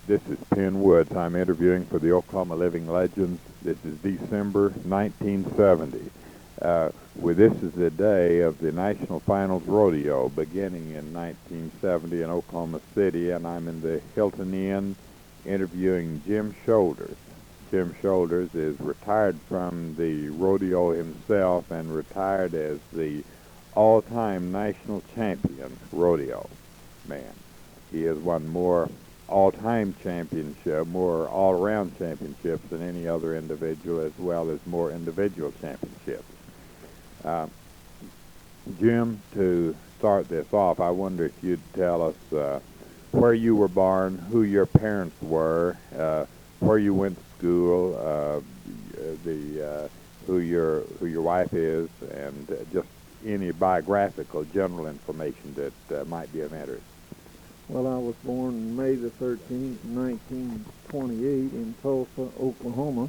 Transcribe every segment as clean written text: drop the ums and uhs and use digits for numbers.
This is Penn Woods. I'm interviewing for the Oklahoma Living Legends. This is December 1970. This is the day of the National Finals Rodeo beginning in 1970 in Oklahoma City, and I'm in the Hilton Inn interviewing Jim Shoulders. Jim Shoulders is retired from the rodeo himself and retired as the all-time national champion rodeo man. He has won more all-time championship, more all-around championships than any other individual, as well as more individual championships. Jim, to start this off, I wonder if you'd tell us where you were born, who your parents were, where you went to school, who your wife is, and just any biographical general information that might be of interest. Well, I was born May the 13th, 1928 in Tulsa, Oklahoma.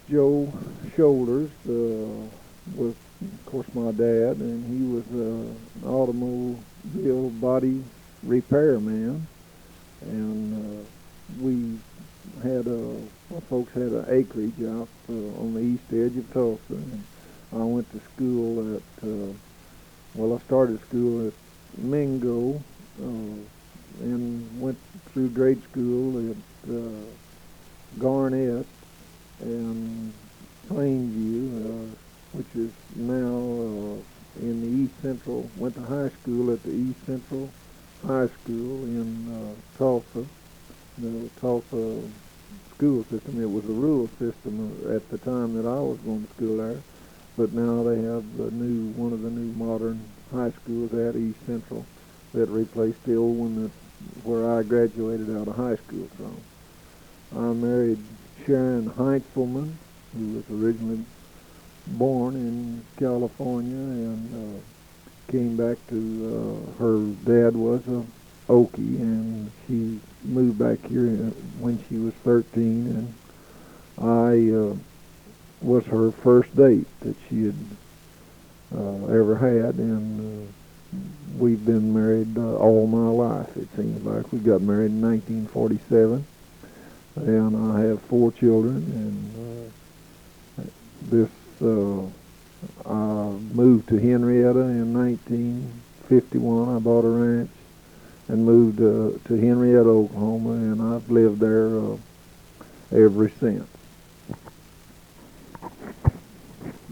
Joe Shoulders was, of course, my dad, and he was an automobile body repairman. And my folks had an acreage out on the east edge of Tulsa. And I went to school I started school at Mingo, and went through grade school at Garnett and Plainview, which is now in the East Central. Went to high school at the East Central High School in Tulsa, the Tulsa school system. It was a rural system at the time that I was going to school there, but now they have one of the new modern high schools at East Central that replaced the old one where I graduated out of high school from. I married Sharon Heintzelman, who was originally born in California and came back to, her dad was a Okie, and she moved back here when she was 13, and I was her first date that she had ever had, and we've been married all my life, it seems like. We got married in 1947, and I have 4 children, and I moved to Henrietta in 1951. I bought a ranch and moved to Henrietta, Oklahoma, and I've lived there ever since.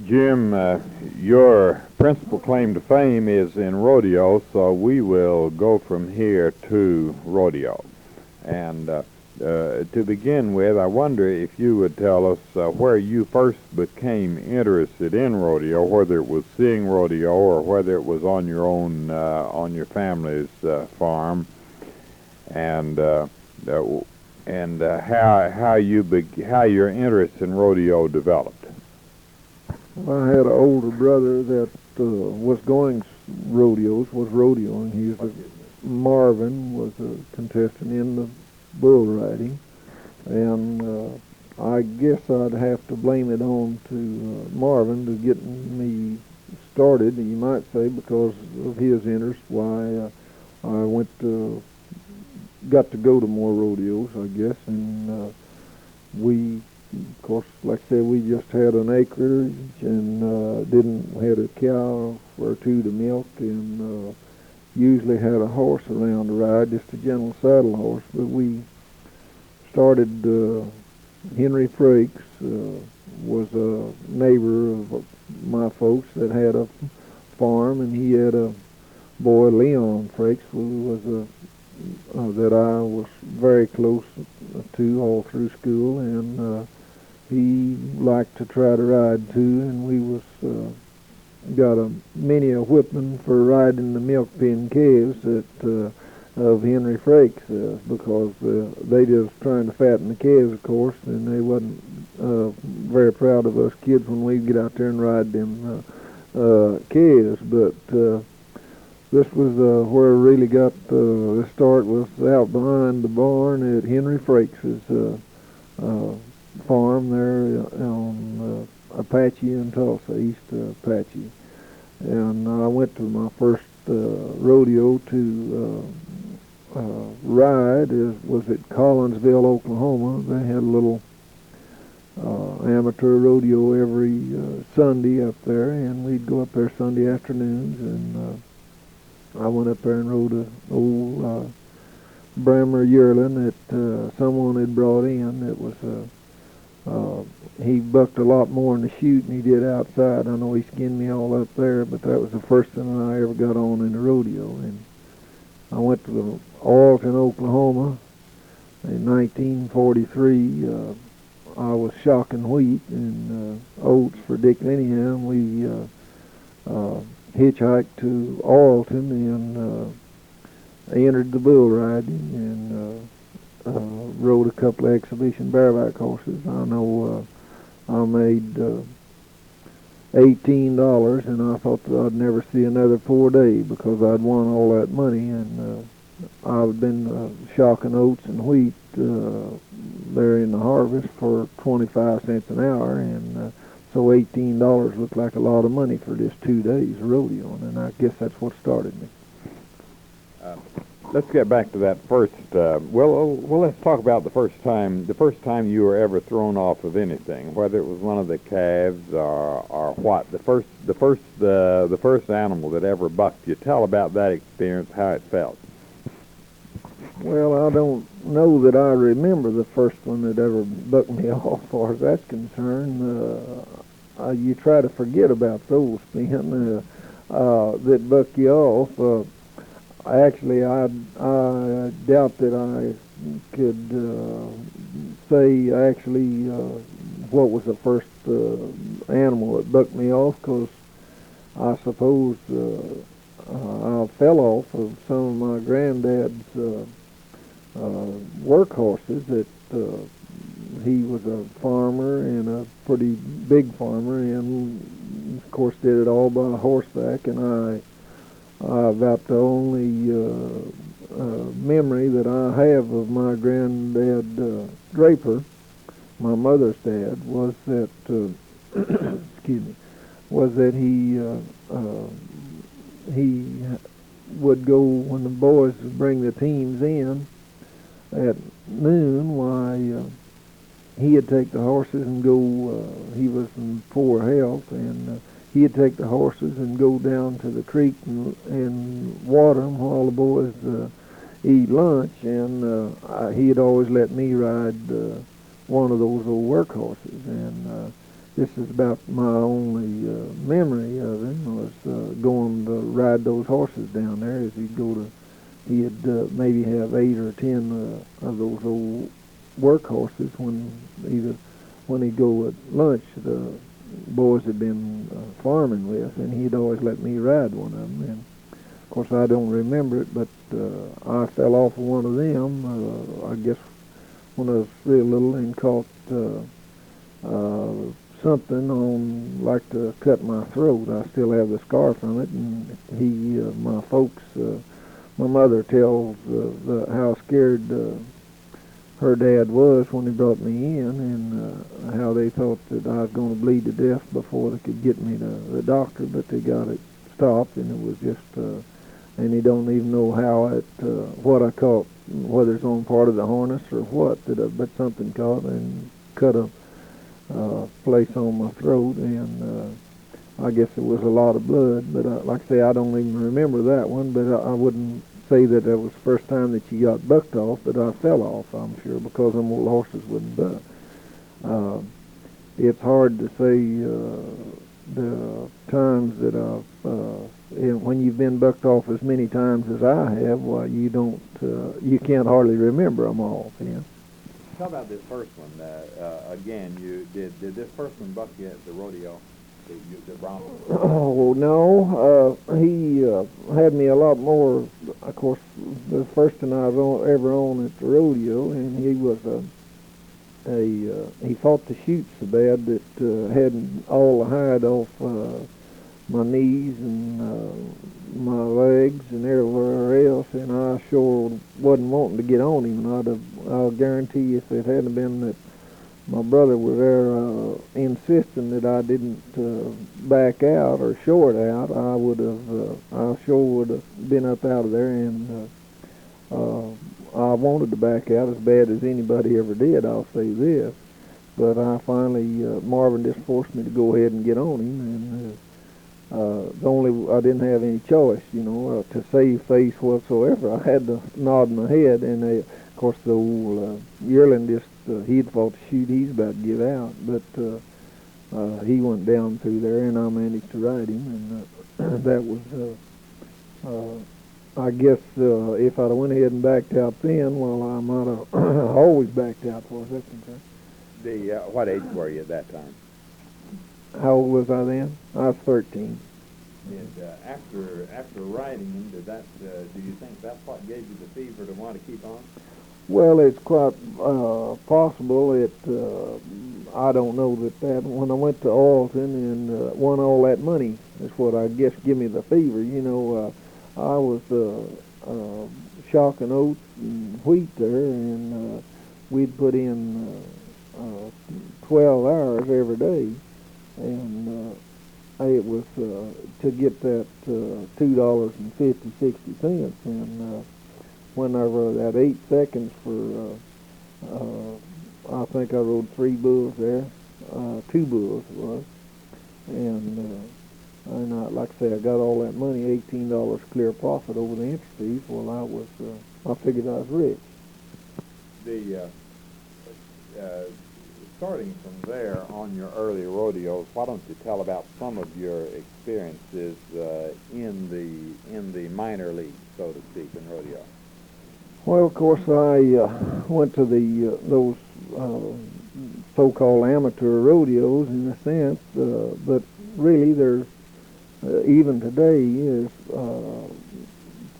Jim, your principal claim to fame is in rodeo, so we will go from here to rodeo. And to begin with, I wonder if you would tell us where you first became interested in rodeo, whether it was seeing rodeo or whether it was on your own, on your family's farm, and how your interest in rodeo developed. Well, I had an older brother that was going rodeoing. Marvin was a contestant in the bull riding, and I guess I'd have to blame it on to Marvin to get me started, you might say, because of his interest. Why I got to go to more rodeos, I guess, and of course, like I said, we just had an acreage and had a cow or two to milk, and usually had a horse around to ride, just a gentle saddle horse. But we started, Henry Frakes was a neighbor of my folks that had a farm, and he had a boy, Leon Frakes, who was that I was very close to all through school, and he liked to try to ride too, and we was got many a whipping for riding the milk pen calves of Henry Frakes, because they just trying to fatten the calves, of course, and they wasn't very proud of us kids when we'd get out there and ride them calves. But this was where I really got the start, was out behind the barn at Henry Frakes' farm there on Apache in Tulsa, East Apache. And I went to my first rodeo to ride was at Collinsville, Oklahoma. They had a little amateur rodeo every Sunday up there, and we'd go up there Sunday afternoons, and I went up there and rode an old Brammer yearling that someone had brought in. It was he bucked a lot more in the chute than he did outside. I know he skinned me all up there, but that was the first thing I ever got on in the rodeo. And I went to Alton, Oklahoma in 1943. I was shocking wheat and oats for Dick Linehan. We hitchhiked to Alton and entered the bull riding and rode a couple of exhibition bareback horses. I know I made $18, and I thought that I'd never see another poor day because I'd won all that money, and I've been shocking oats and wheat there in the harvest for 25 cents an hour, and so $18 looked like a lot of money for just 2 days rodeoing, and I guess that's what started me. Let's get back to that first. Well, let's talk about the first time you were ever thrown off of anything, whether it was one of the calves or what. The first animal that ever bucked you. Tell about that experience, how it felt. Well, I don't know that I remember the first one that ever bucked me off, as far as that's concerned. You try to forget about those, Ben, that buck you off. Actually, I doubt that I could say actually what was the first animal that bucked me off, because I suppose I fell off of some of my granddad's work horses. That he was a farmer, and a pretty big farmer, and of course did it all by horseback, and about the only memory that I have of my granddad Draper, my mother's dad, was that excuse me, was that he would go when the boys would bring the teams in at noon. Why he'd take the horses and go. He was in poor health, and he'd take the horses and go down to the creek and water them while the boys eat lunch, and he'd always let me ride one of those old work horses, and this is about my only memory of him, was going to ride those horses down there. As he'd maybe have 8 or 10 of those old work horses when he'd go at lunch. The boys had been farming with, and he'd always let me ride one of them. And of course I don't remember it, but I fell off of one of them, I guess when I was real little, and caught something on, like to cut my throat. I still have the scar from it, and my folks, my mother tells how scared her dad was when he brought me in, and how they thought that I was going to bleed to death before they could get me to the doctor, but they got it stopped, and it was just, and he don't even know how it, what I caught, whether it's on part of the harness or what, but something caught and cut a place on my throat, and I guess it was a lot of blood, but like I say, I don't even remember that one, but I wouldn't say that was the first time that you got bucked off, but I fell off, I'm sure, because them old horses wouldn't buck. It's hard to say the times that when you've been bucked off as many times as I have, why you can't hardly remember them all. Yeah. How about this first one? Again, you did this first one buck you at the rodeo? The Bronco? Oh no, he had me a lot more. Of course, the first one I was ever on at the rodeo, and he was he fought the chute so bad that had all the hide off my knees and my legs and everywhere else, and I sure wasn't wanting to get on him. And I'll guarantee you, if it hadn't been that my brother was there insisting that I didn't back out or short out, I sure would have been up out of there. And I wanted to back out as bad as anybody ever did, I'll say this. But I finally, Marvin just forced me to go ahead and get on him, and I didn't have any choice, to save face whatsoever. I had to nod my head, and of course the old yearling just, he'd thought the shoot he's about to give out, but he went down through there, and I managed to ride him, and that was, I guess if I'd have went ahead and backed out then, well, I might have always backed out for that's concerned. What age were you at that time? How old was I then? I was 13. And after riding him, do you think that's what gave you the fever to want to keep on? Well, it's quite possible. I don't know that when I went to Alton and won all that money, that's what I guess give me the fever. I was shocking oats and wheat there, and we'd put in 12 hours every day, and it was to get that $2.50-60 and whenever that 8 seconds for I think I rode 3 bulls there, 2 bulls it was, and like I say, I got all that money, $18 clear profit over the entry fees. Well, I figured I was rich. Starting from there on your early rodeos, why don't you tell about some of your experiences in the minor leagues, so to speak, in rodeo? Well, of course, I went to those so-called amateur rodeos in a sense, but really there's even today is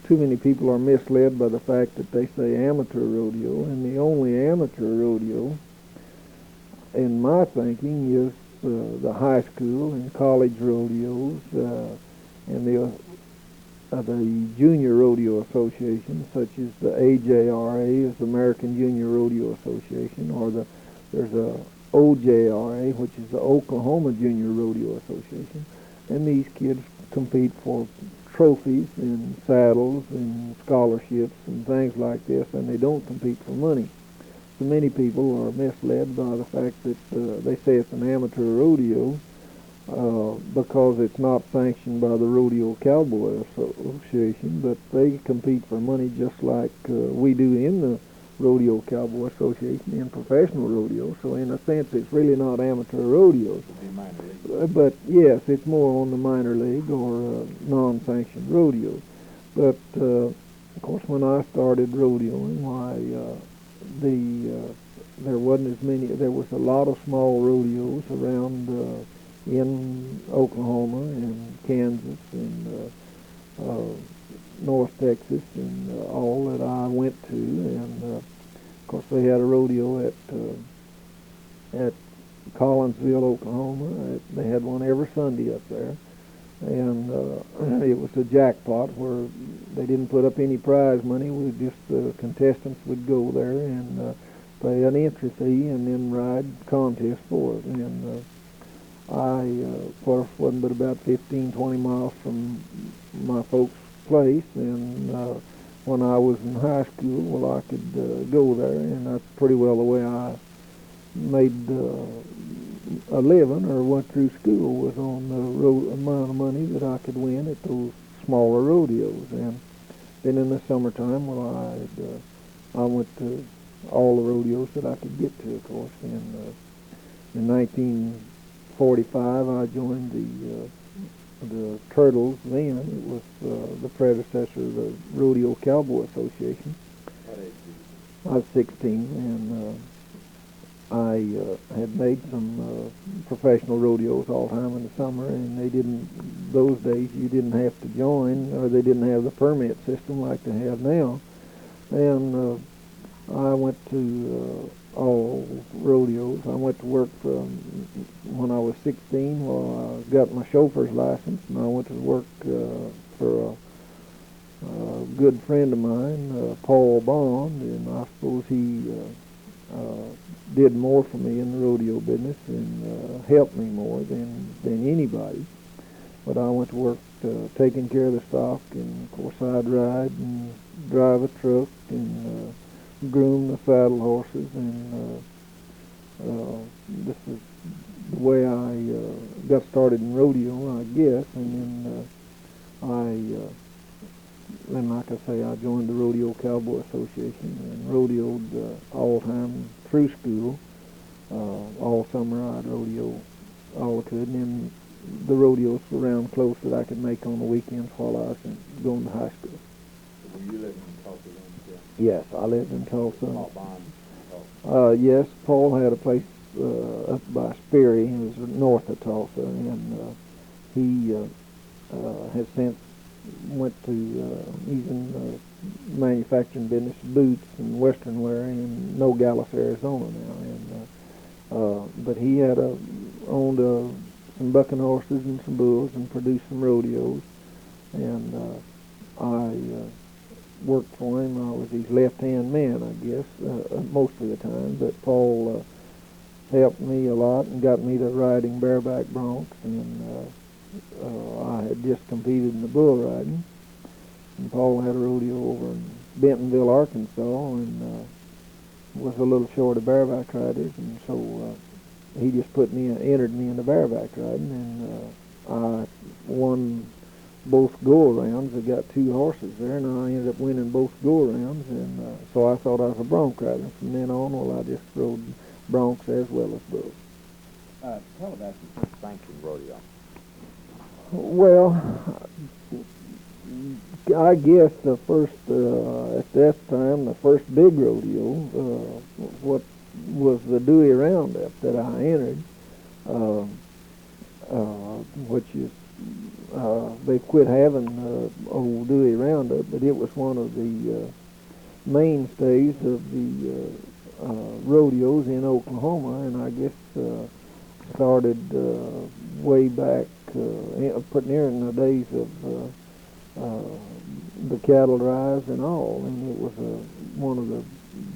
too many people are misled by the fact that they say amateur rodeo, and the only amateur rodeo in my thinking is the high school and college rodeos and the Junior Rodeo Association, such as the AJRA, is the American Junior Rodeo Association, or there's a OJRA, which is the Oklahoma Junior Rodeo Association, and these kids compete for trophies and saddles and scholarships and things like this, and they don't compete for money. So many people are misled by the fact that they say it's an amateur rodeo because it's not sanctioned by the Rodeo Cowboy Association, but they compete for money just like we do in the Rodeo Cowboy Association in professional rodeo. So in a sense, it's really not amateur rodeos. But yes, it's more on the minor league or non-sanctioned rodeos. But of course, when I started rodeoing, there wasn't as many. There was a lot of small rodeos around in Oklahoma and Kansas and North Texas and all that I went to, and of course they had a rodeo at Collinsville, Oklahoma. They had one every Sunday up there, and it was a jackpot where they didn't put up any prize money. We just the contestants would go there and pay an entry fee and then ride contests for it. And I, of course, wasn't but about 15-20 miles from my folks' place, and when I was in high school, well, I could go there, and that's pretty well the way I made a living or went through school, was on the amount of money that I could win at those smaller rodeos. And then in the summertime, well, I went to all the rodeos that I could get to, of course. And in 1945, I joined the Turtles then. It was the predecessor of the Rodeo Cowboy Association. What age were you? I was 16, and I had made some professional rodeos all the time in the summer, and those days you didn't have to join, or they didn't have the permit system like they have now. And I went to all rodeos. I went to work when I was 16. Well, I got my chauffeur's license, and I went to work for a good friend of mine, Paul Bond, and I suppose he did more for me in the rodeo business and helped me more than anybody. but I went to work taking care of the stock, and of course I'd ride and drive a truck and groom the saddle horses, and this is the way I got started in rodeo, I guess, and then and like I say, I joined the Rodeo Cowboy Association and rodeoed all time through school. All summer I'd rodeo all I could, and then the rodeos around close that I could make on the weekends while I was going to high school. Were you living in Tulsa then? Yes, I lived in Tulsa. Small Bond. Yes, Paul had a place up by Sperry. It was north of Tulsa, and he has since went to he's in the manufacturing business, boots and western wear in Nogales, Arizona now. And but he had owned some bucking horses and some bulls and produced some rodeos, and I worked for him. I was his left-hand man, I guess, most of the time. But Paul helped me a lot and got me to riding bareback broncs, and I had just competed in the bull riding. And Paul had a rodeo over in Bentonville, Arkansas, and was a little short of bareback riders, and so he just entered me in the bareback riding, and I won both go-arounds. I got 2 horses there, and I ended up winning both go-arounds, and so I thought I was a bronc rider. From then on, well, I just rode broncs as well as bulls. Tell about your first sanctioned rodeo. Well, I guess the first, at that time, the first big rodeo, what was the Dewey Roundup that I entered, which is, they quit having old Dewey Roundup, but it was one of the mainstays of the rodeos in Oklahoma, and I guess started way back, pretty near in the days of the cattle drives and all, and it was one of the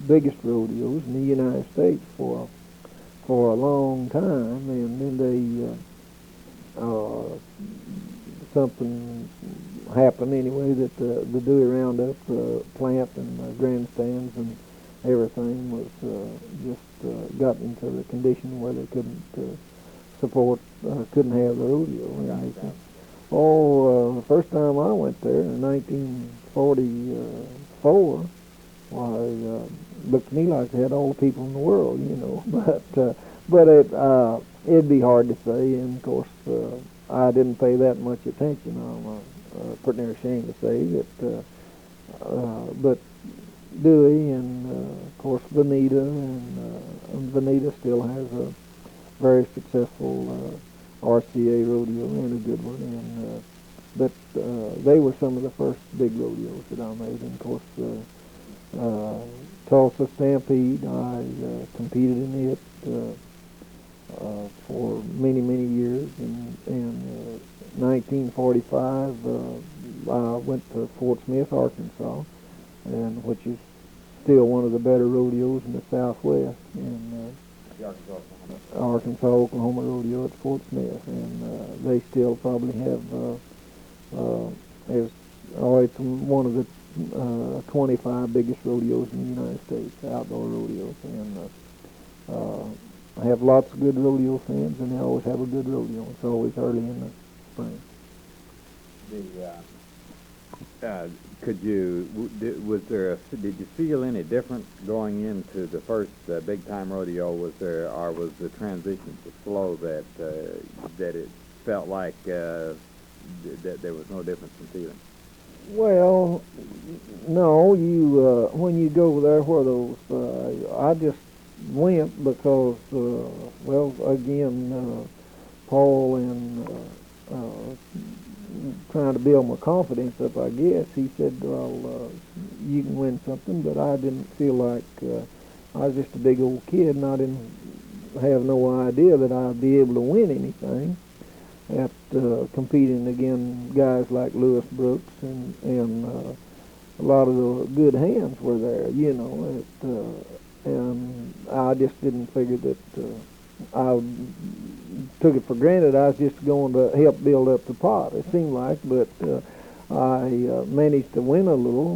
biggest rodeos in the United States for a long time, and then they something happened anyway that the Dewey Roundup plant and the grandstands and everything was just got into the condition where they couldn't couldn't have the rodeo. The first time I went there in 1944, why, looked to me like they had all the people in the world, you know. But it'd be hard to say, and of course I didn't pay that much attention. I'm pretty near ashamed to say that. But Dewey and of course Bonita, and Bonita still has a very successful RCA rodeo and a good one, and but they were some of the first big rodeos that I made. And of course Tulsa Stampede, I competed in it for many years. In 1945 I went to Fort Smith, Arkansas, and which is still one of the better rodeos in the Southwest, and Arkansas Oklahoma rodeo at Fort Smith, and they still probably have it's one of the 25 biggest rodeos in the United States, outdoor rodeos, and I have lots of good rodeo fans, and they always have a good rodeo. It's always early in the spring. Did you feel any different going into the first big time rodeo? Was the transition so slow that it felt like that there was no difference in feeling? Well, no. When you go there where those, I just went because, Paul and trying to build my confidence up, I guess. He said, well, you can win something, but I didn't feel like, I was just a big old kid, and I didn't have no idea that I'd be able to win anything at competing against guys like Lewis Brooks, and a lot of the good hands were there, you know, and I just didn't figure that I took it for granted I was just going to help build up the pot, it seemed like, but I managed to win a little,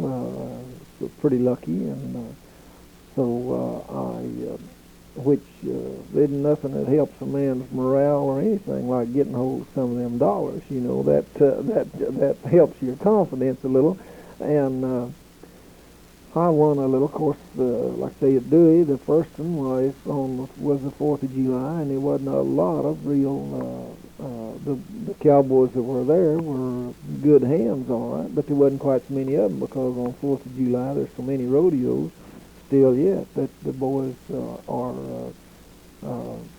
was pretty lucky, and which isn't nothing that helps a man's morale or anything like getting hold of some of them dollars. You know, that helps your confidence a little, and I won a little. Of course, like I say at Dewey, the first one was the 4th of July, and there wasn't a lot of real. The cowboys that were there were good hands, all right, but there wasn't quite so many of them because on 4th of July there's so many rodeos still yet that the boys are,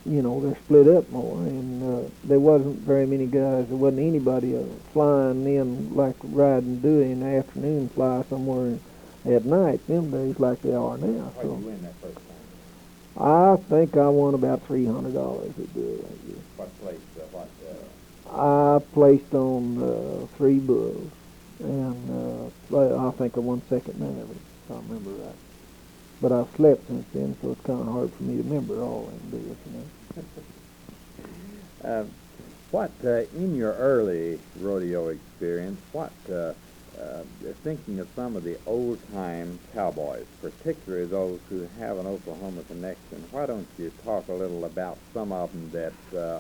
they're split up more, and there wasn't very many guys. There wasn't anybody flying in like riding Dewey in the afternoon, fly somewhere at night them days like they are now. How did you win that first time? I think I won about $300 at Dewey that year. What place? I placed on 3 bulls, and I think I won second in every, if I remember right. But I've slept since then, so it's kind of hard for me to remember all them deals, you know. What, in your early rodeo experience, thinking of some of the old-time cowboys, particularly those who have an Oklahoma connection, why don't you talk a little about some of them that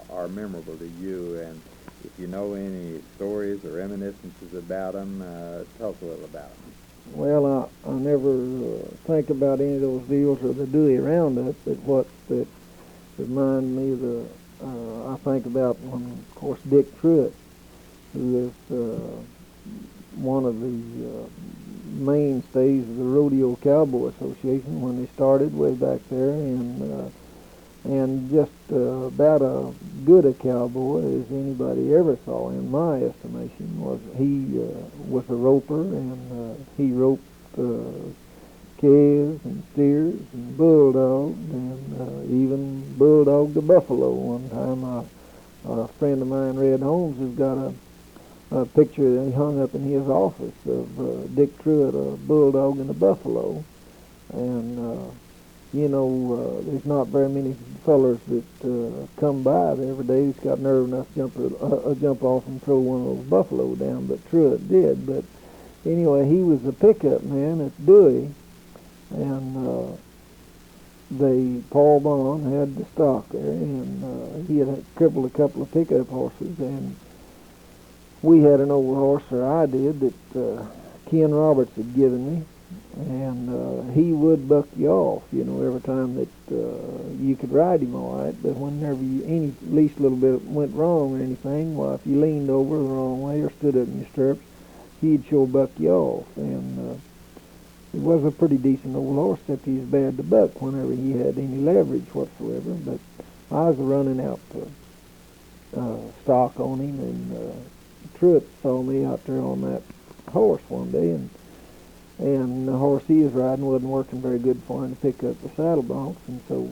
are memorable to you, and if you know any stories or reminiscences about them, talk a little about them. Well, I never think about any of those deals or the Dewey Roundup, but what that remind me of I think about when, of course, Dick Truitt, who is one of the mainstays of the Rodeo Cowboy Association when they started way back there, and just about as good a cowboy as anybody ever saw, in my estimation. He was a roper, and he roped calves and steers and bulldogged, and even bulldogged a buffalo one time. A friend of mine, Red Holmes, has got a picture that he hung up in his office of Dick Truitt, a bulldog and a buffalo, and there's not very many fellers that come by there every day who's got nerve enough to jump off and throw one of those buffalo down, but Truitt did. But anyway, he was a pickup man at Dewey, and Paul Bond had the stock there, and he had crippled a couple of pickup horses, and we had an old horse, or I did, that Ken Roberts had given me, and he would buck you off, every time that you could ride him all right, but whenever any least little bit went wrong or anything, well, if you leaned over the wrong way or stood up in your stirrups, he'd sure buck you off, and he was a pretty decent old horse, except he was bad to buck whenever he had any leverage whatsoever, but I was running out stock on him, and Truitt saw me out there on that horse one day, and the horse he was riding wasn't working very good for him to pick up the saddle broncs, and so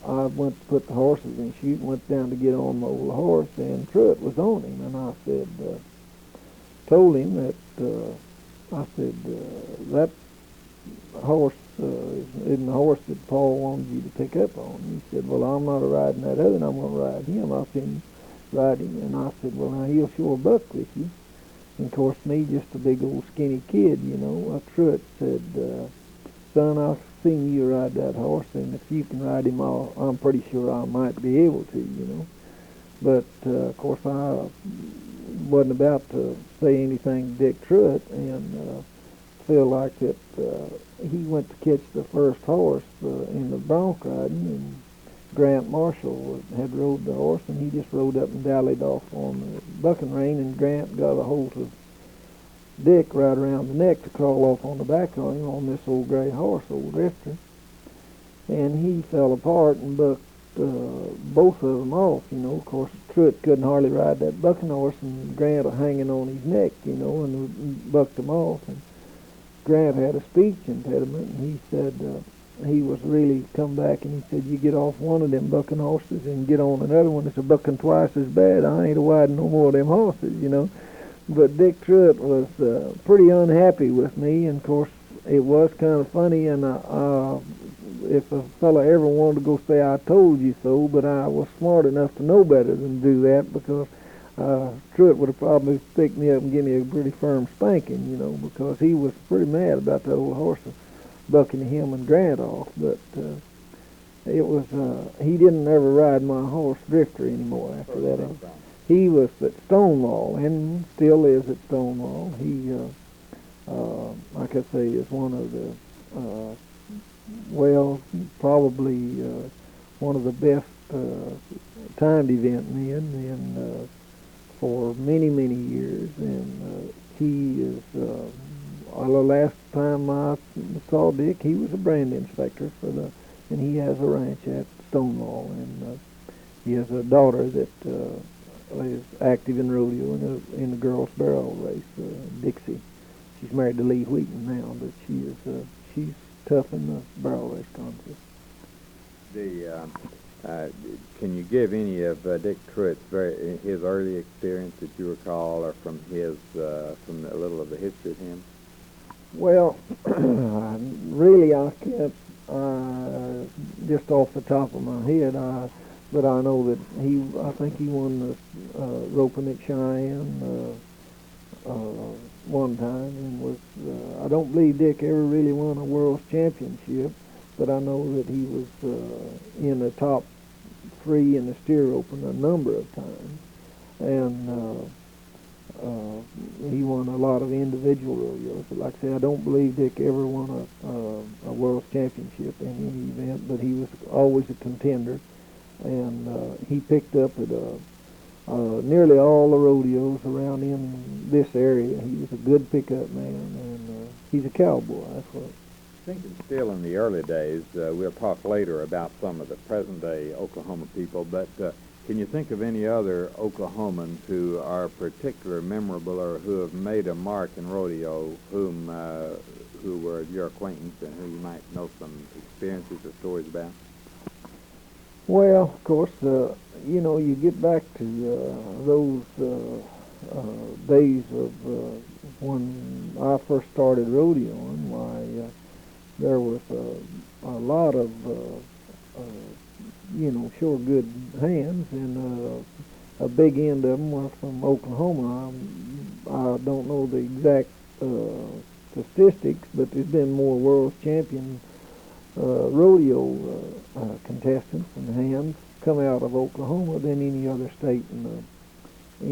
I went to put the horses in chute and went down to get on my old horse, and Truitt was on him, and I said, told him that, that horse isn't the horse that Paul wanted you to pick up on. He said, well, I'm not riding that other, and I'm going to ride him. I've seen him ride him, and I said, well, now he'll sure buck with you. And of course, me, just a big old skinny kid, Truitt said, son, I've seen you ride that horse, and if you can ride him, I'm pretty sure I might be able to, But, of course, I wasn't about to say anything to Dick Truitt, and feel like that he went to catch the first horse in the bronc riding, and Grant Marshall had rode the horse, and he just rode up and dallied off on the bucking rein, and Grant got a hold of Dick right around the neck to crawl off on the back of him on this old gray horse, old Drifter, and he fell apart and bucked both of them off, Of course, Truitt couldn't hardly ride that bucking horse, and Grant hanging on his neck, and bucked him off, and Grant had a speech impediment, and he said he was really come back, and he said, you get off one of them bucking horses and get on another one that's a bucking twice as bad. I ain't a-riding no more of them horses, But Dick Truitt was pretty unhappy with me, and of course it was kind of funny, and if a fella ever wanted to go say I told you so, but I was smart enough to know better than do that, because Truett would have probably picked me up and give me a pretty firm spanking, because he was pretty mad about that old horse bucking him and Grant off. But it was he didn't ever ride my horse Drifter anymore after that. He was at Stonewall and still is at Stonewall. He, like I say, is one of the probably one of the best timed event men, and for many, many years. And he is, the last time I saw Dick, he was a brand inspector and he has a ranch at Stonewall, and he has a daughter that is active in rodeo in the girls' barrel race, Dixie. She's married to Lee Wheaton now, but she's tough in the barrel race contest. Can you give any of Dick Truett's his early experience that you recall, or from from a little of the history of him? Well, really, I can't just off the top of my head. But I know that I think he won the roping at Cheyenne one time, and was. I don't believe Dick ever really won a world's championship, but I know that he was in the top 3 in the steer roping a number of times, and he won a lot of individual rodeos. But like I say, I don't believe Dick ever won a world's championship in any event, but he was always a contender. And he picked up at nearly all the rodeos around in this area. He was a good pickup man, and he's a cowboy. That's what. Thinking still in the early days, we'll talk later about some of the present-day Oklahoma people, but can you think of any other Oklahomans who are particularly memorable or who have made a mark in rodeo, who were your acquaintance and who you might know some experiences or stories about? Well, of course, you get back to those days of when I first started rodeoing. Why, there was a lot of, sure good hands, and a big end of them were from Oklahoma. I don't know the exact statistics, but there's been more world champion rodeo contestants and hands come out of Oklahoma than any other state in the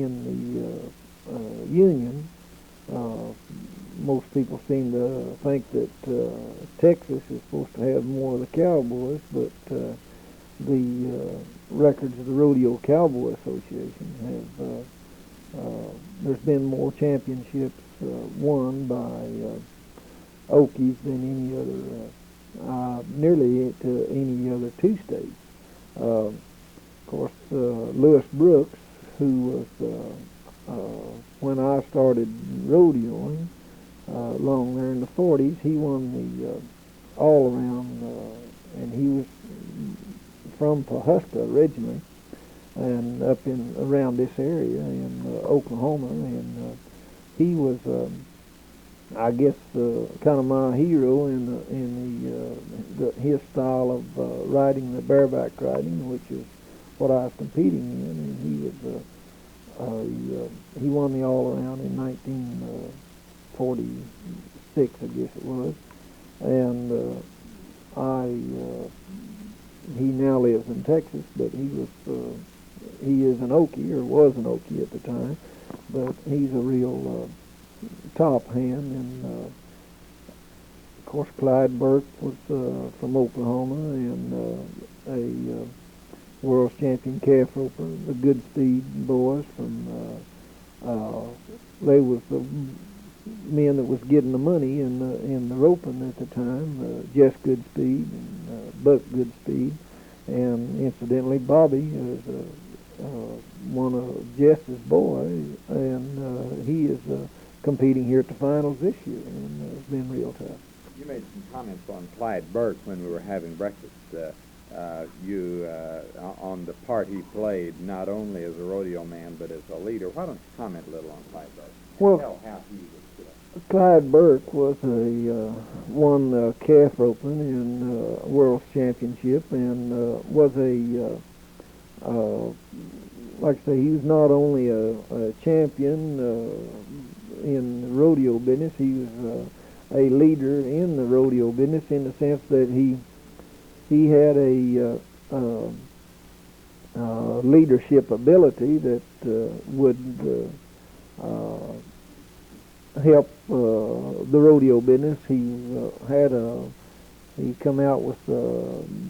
Union. Most people seem to think that Texas is supposed to have more of the cowboys, but the records of the Rodeo Cowboy Association have there's been more championships won by Okies than any other, nearly to any other 2 states. Of course, Lewis Brooks, who was when I started rodeoing along there in the 40s, he won the all-around, and he was from Pawhuska originally, and up in around this area in Oklahoma, and he was, I guess, kind of my hero in his style of riding, the bareback riding, which is what I was competing in, and he was. He won the all-around in 1946, I guess it was, and he now lives in Texas, but he is an Okie, or was an Okie at the time, but he's a real top hand, and of course Clyde Burke was from Oklahoma, and a world champion calf roper, the Good Speed boys from, they was the men that was getting the money in the roping at the time, Jess Goodspeed and Buck Goodspeed, and incidentally Bobby is one of Jess's boys, and he is competing here at the finals this year, and it's been real tough. You made some comments on Clyde Burke when we were having breakfast. On the part he played, not only as a rodeo man, but as a leader. Why don't you comment a little on Clyde Burke? Well, tell how he Clyde Burke was won the calf roping in World Championship and was like I say, he was not only a champion in the rodeo business, he was a leader in the rodeo business in the sense that he had a leadership ability that would help the rodeo business. He come out with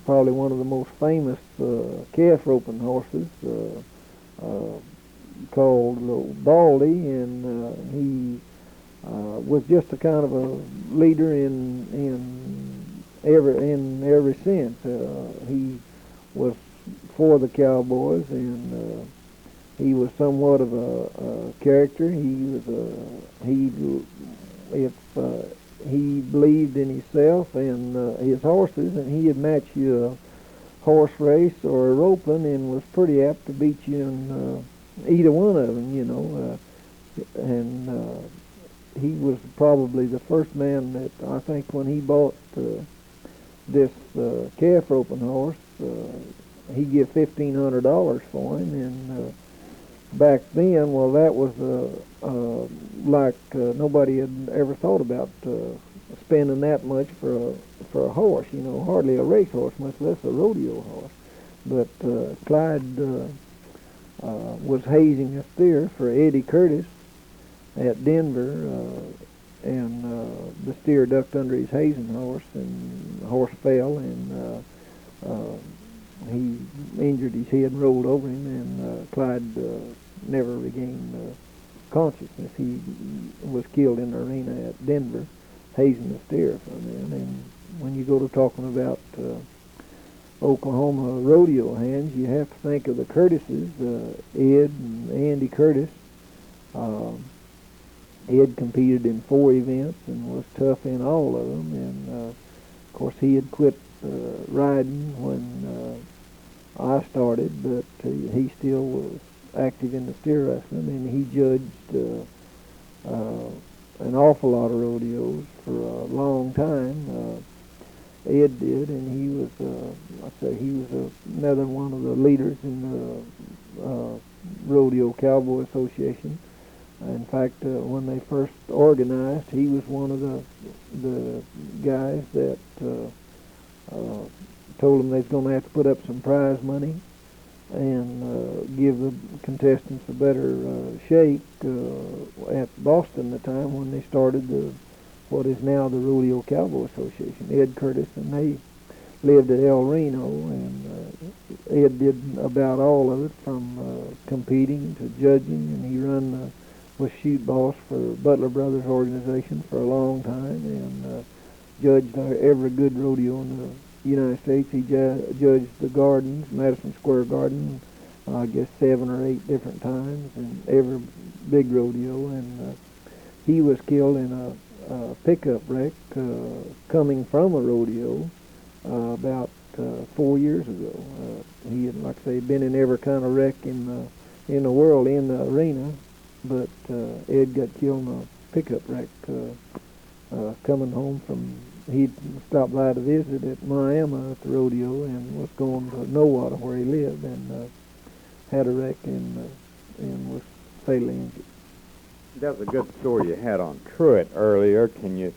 probably one of the most famous calf roping horses called Baldy, and he was just a kind of a leader in every sense. He was for the Cowboys, and he was somewhat of a character. He believed in himself and his horses, and he'd match you a horse race or a roping, and was pretty apt to beat you in either one of them, you know. He was probably the first man that I think when he bought this calf roping horse, he gave $1,500 for him, and back then, well, that was nobody had ever thought about spending that much for a horse, you know, hardly a race horse, much less a rodeo horse. But Clyde was hazing a steer for Eddie Curtis at Denver, and the steer ducked under his hazing horse, and the horse fell, and he injured his head and rolled over him, and Clyde never regained consciousness. He was killed in the arena at Denver, hazing the steer from them. And when you go to talking about Oklahoma rodeo hands, you have to think of the Curtises, Ed and Andy Curtis. Ed competed in 4 events and was tough in all of them, and of course he had quit riding when I started, but he still was active in the steer wrestling, and he judged an awful lot of rodeos for a long time. Ed did, and he was another one of the leaders in the Rodeo Cowboy Association. In fact, when they first organized, he was one of the guys that told them they was going to have to put up some prize money and give the contestants a better shape at Boston at the time when they started what is now the Rodeo Cowboy Association. Ed Curtis, and they lived at El Reno, and Ed did about all of it, from competing to judging, and he was shoot boss for Butler Brothers organization for a long time, and judged every good rodeo in the United States. He judged the Gardens, Madison Square Garden, I guess 7 or 8 different times, and every big rodeo. And he was killed in a pickup wreck coming from a rodeo about 4 years ago. He had, like I say, been in every kind of wreck in the world in the arena, but Ed got killed in a pickup wreck coming home from. He'd stopped by to visit at Miami at the rodeo and was going to Nowata where he lived, and had a wreck and was fatally injured. That's a good story you had on Truett earlier. Can you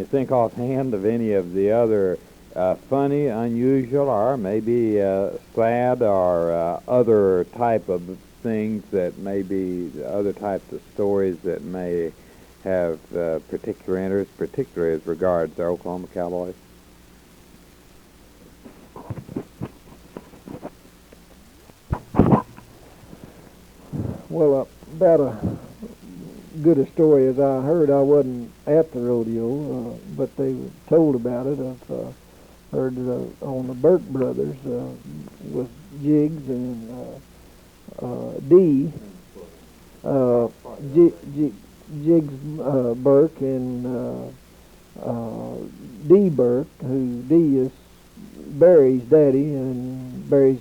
think offhand of any of the other funny, unusual, or maybe sad, or other type of things that may be other types of stories that may have particular interest, particularly as regards the Oklahoma Cowboys? Well, about a good a story as I heard, I wasn't at the rodeo, but they were told about it. I've heard on the Burke brothers with Jiggs and D. Jiggs Burke and D. Burke, who D is Barry's daddy, and Barry's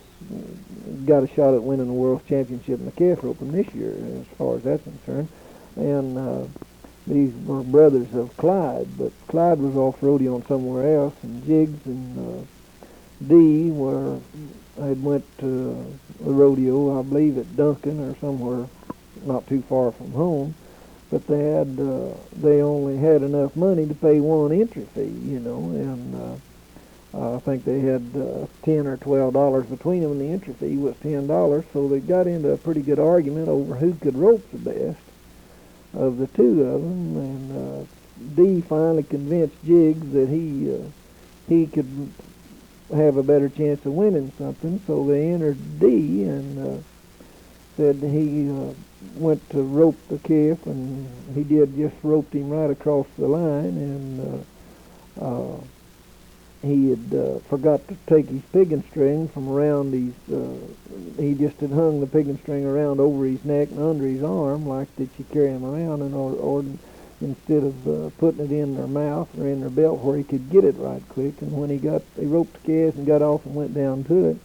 got a shot at winning the World Championship in the calf roping this year, as far as that's concerned. And these were brothers of Clyde, but Clyde was off rodeoing somewhere else, and Jiggs and Dee had went to the rodeo, I believe at Duncan or somewhere not too far from home, but they only had enough money to pay one entry fee, and I think they had $10 or $12 between them, and the entry fee was $10. So they got into a pretty good argument over who could rope the best of the two of them, and Dee finally convinced Jiggs that he could have a better chance of winning something. So they entered Dee and said he went to rope the calf, and he just roped him right across the line, and he had forgot to take his piggin string from around he just had hung the piggin string around over his neck and under his arm like that you carry him around, or instead of putting it in their mouth or in their belt where he could get it right quick. And when he roped the calf and got off and went down to it,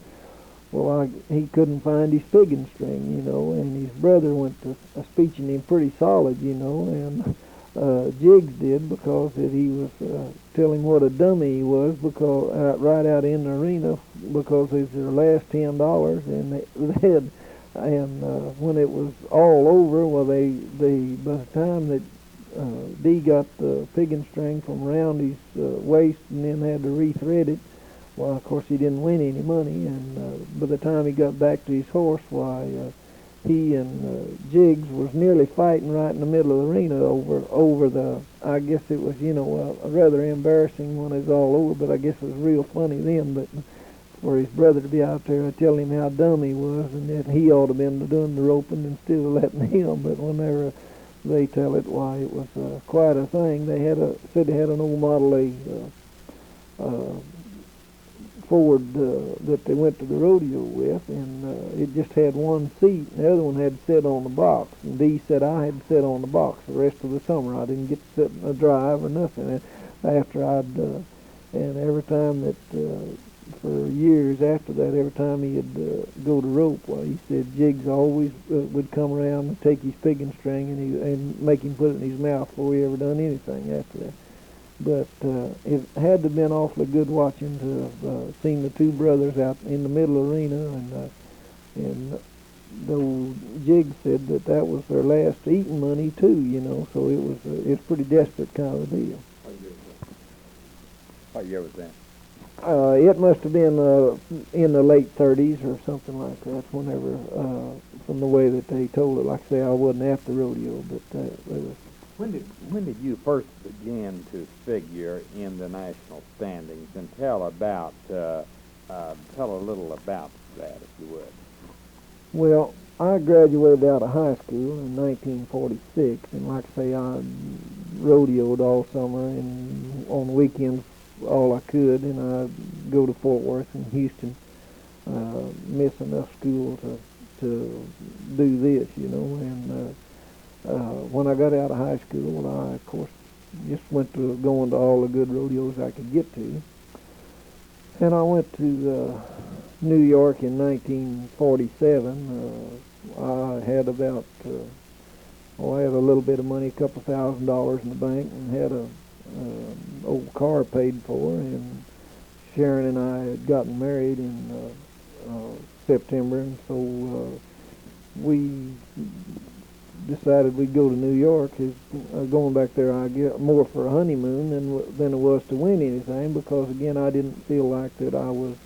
well, he couldn't find his piggin string, and his brother went to speeching him pretty solid, and Jiggs did, because he was telling what a dummy he was, because right out in the arena, because it was their last $10, and they had, and when it was all over, well, they by the time that Dee got the piggin string from around his waist and then had to rethread it, well, of course he didn't win any money, and by the time he got back to his horse, why, he and Jiggs was nearly fighting right in the middle of the arena over the, I guess it was, rather embarrassing when it was all over, but I guess it was real funny then, but for his brother to be out there telling him how dumb he was and that he ought to have been doing the roping instead of letting him. But whenever they tell it, why, it was quite a thing. They said they had an old Model A Ford that they went to the rodeo with, and it just had one seat, and the other one had to sit on the box. And Dee said I had to sit on the box the rest of the summer. I didn't get to sit in a drive or nothing. And after and every time that, for years after that, every time he'd go to rope, well, he said Jiggs always would come around and take his piggin string and make him put it in his mouth before he ever done anything after that. But it had to have been awfully good watching to have seen the two brothers out in the middle arena, and though Jiggs said that was their last eating money too, so it's pretty desperate kind of a deal. What year was that? It must have been in the late 30s or something like that, whenever, from the way that they told it. Like I say, I wasn't at the rodeo, but it was. When did you first begin to figure in the national standings, and tell a little about that, if you would? Well, I graduated out of high school in 1946, and like I say, I rodeoed all summer, and on the weekends all I could, and I'd go to Fort Worth and Houston, miss enough school to do this, and when I got out of high school, I, of course, just went to going to all the good rodeos I could get to. And I went to New York in 1947. I had about, I had a little bit of money, a couple $1,000 in the bank, and had a old car paid for, and Sharon and I had gotten married in September, and so we decided we'd go to New York. Going back there, I get more for a honeymoon than it was to win anything, because again, I didn't feel like that I was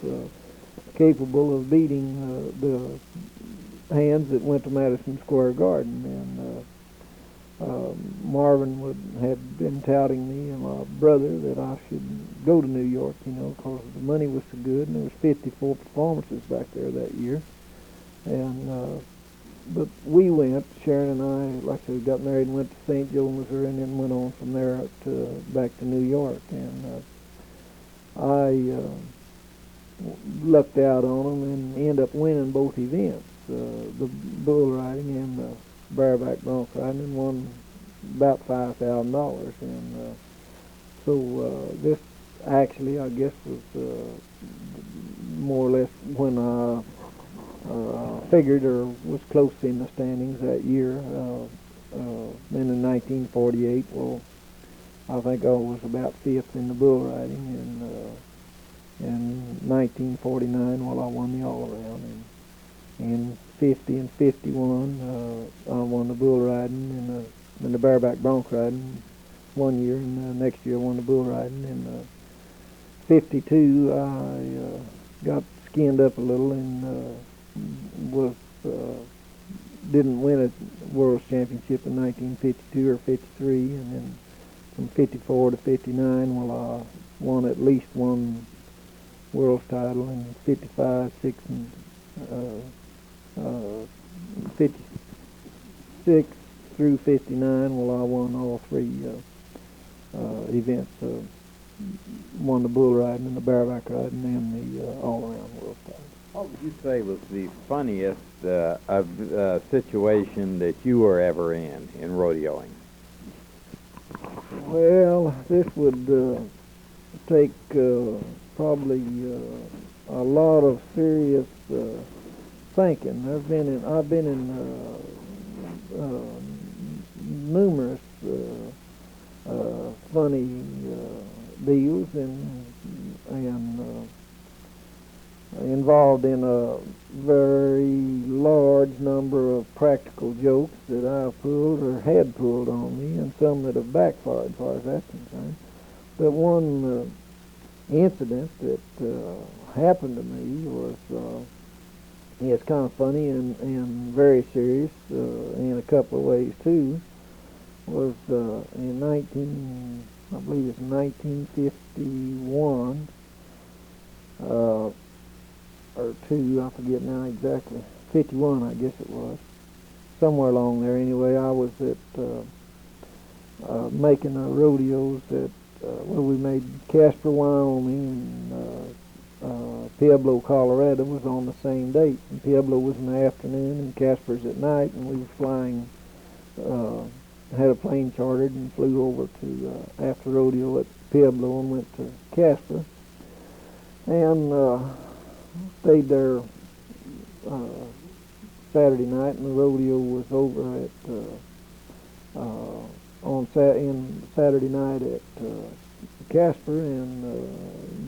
capable of beating the hands that went to Madison Square Garden. And Marvin had been touting me and my brother that I should go to New York, because the money was so good, and there was 54 performances back there that year. And but we went, Sharon and I, like I said, got married and went to St. Joe, Missouri, and then went on from there back to New York. And I lucked out on them and ended up winning both events, the bull riding and the bareback bronc riding, and won about $5,000. And so this actually, I guess, was more or less when I figured or was close in the standings that year. then in 1948, well, I think I was about fifth in the bull riding, and in 1949, well, I won the all-around, and in 50 and 51, I won the bull riding and the bareback bronc riding one year, and next year I won the bull riding. In 52, I got skinned up a little and was didn't win a world championship in 1952 or 53, and then from 54 to 59, well, I won at least one world title in 55, 6, and 56 through 59. Well, I won all three events. Won the bull riding and the bareback riding and the all-around world title. What would you say was the funniest situation that you were ever in rodeoing? Well, this would take probably a lot of serious thinking. I've been in numerous funny deals and involved in a very large number of practical jokes that I've pulled or had pulled on me, and some that have backfired as far as that's concerned. But one incident that happened to me was, it's kind of funny and very serious in a couple of ways too, was in I believe it's 1951, or two, I forget now exactly, 51 I guess it was, somewhere along there. Anyway, I was at making rodeos at, we made Casper, Wyoming, and Pueblo, Colorado was on the same date. And Pueblo was in the afternoon and Casper's at night, and we were flying, had a plane chartered and flew over to after rodeo at Pueblo and went to Casper, and stayed there Saturday night, and the rodeo was over at on Saturday night at Casper, and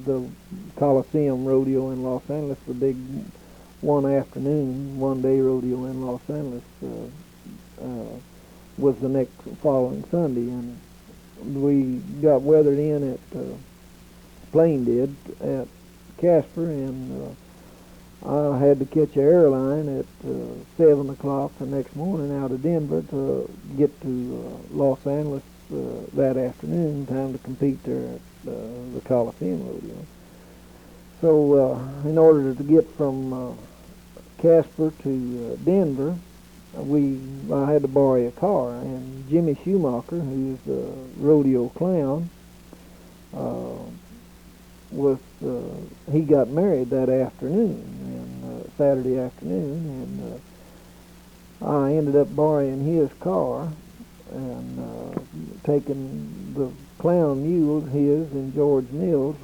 the Coliseum Rodeo in Los Angeles, the big one day rodeo in Los Angeles, was the next following Sunday, and we got weathered in at plane did at Casper, and I had to catch an airline at 7 o'clock the next morning out of Denver to get to Los Angeles that afternoon, time to compete there at the Coliseum Rodeo. So in order to get from Casper to Denver, I had to borrow a car, and Jimmy Schumacher, who's the rodeo clown, he got married that afternoon, and Saturday afternoon, and I ended up borrowing his car and taking the clown mules, his and George Mills.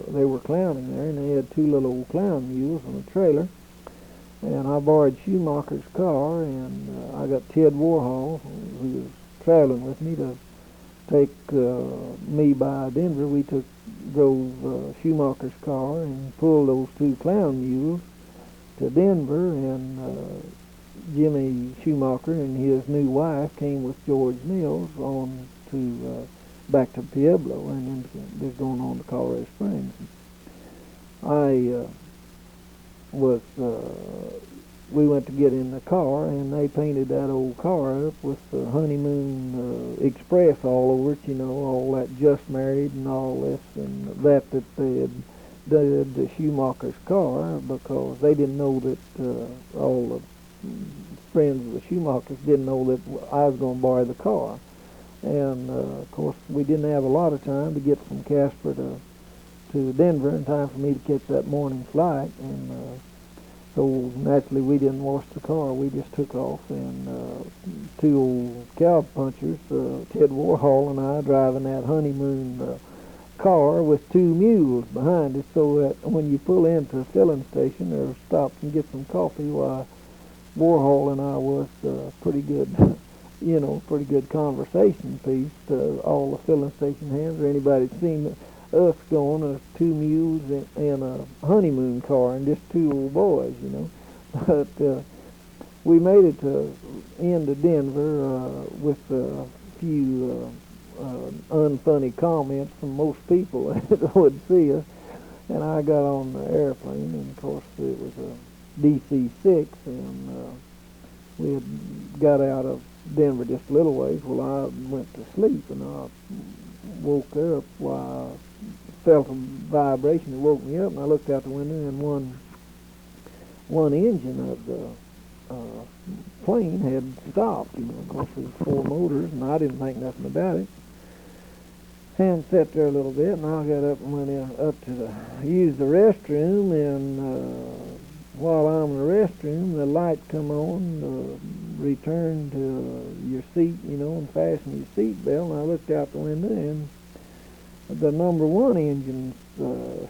They were clowning there, and they had two little old clown mules on a trailer, and I borrowed Schumacher's car, and I got Ted Warhol, who was traveling with me, to take me by Denver. We drove Schumacher's car and pulled those two clown mules to Denver, and Jimmy Schumacher and his new wife came with George Mills on to back to Pueblo, and then they're going on to Colorado Springs. We went to get in the car, and they painted that old car up with the Honeymoon Express all over it, all that just married and all this, and that they had did the Schumacher's car, because they didn't know that all the friends of the Schumachers didn't know that I was going to borrow the car. And of course, we didn't have a lot of time to get from Casper to Denver in time for me to catch that morning flight, and so naturally we didn't wash the car. We just took off, and two old cow punchers, Ted Warhol and I, driving that Honeymoon car with two mules behind it, so that when you pull into a filling station or stop and get some coffee, why, Warhol and I was pretty good pretty good conversation piece to all the filling station hands or anybody that's seen us going, 2 mules and a honeymoon car and just 2 old boys, But we made it into Denver with a few unfunny comments from most people that would see us. And I got on the airplane, and of course it was a DC-6, and we had got out of Denver just a little ways. Well, I went to sleep, and I woke up while I felt a vibration that woke me up, and I looked out the window, and one engine of the plane had stopped. Of course, there was 4 motors, and I didn't think nothing about it. And sat there a little bit, and I got up and went up to use the restroom, and while I'm in the restroom, the light come on, return to your seat, and fasten your seat belt, and I looked out the window, and the number 1 engine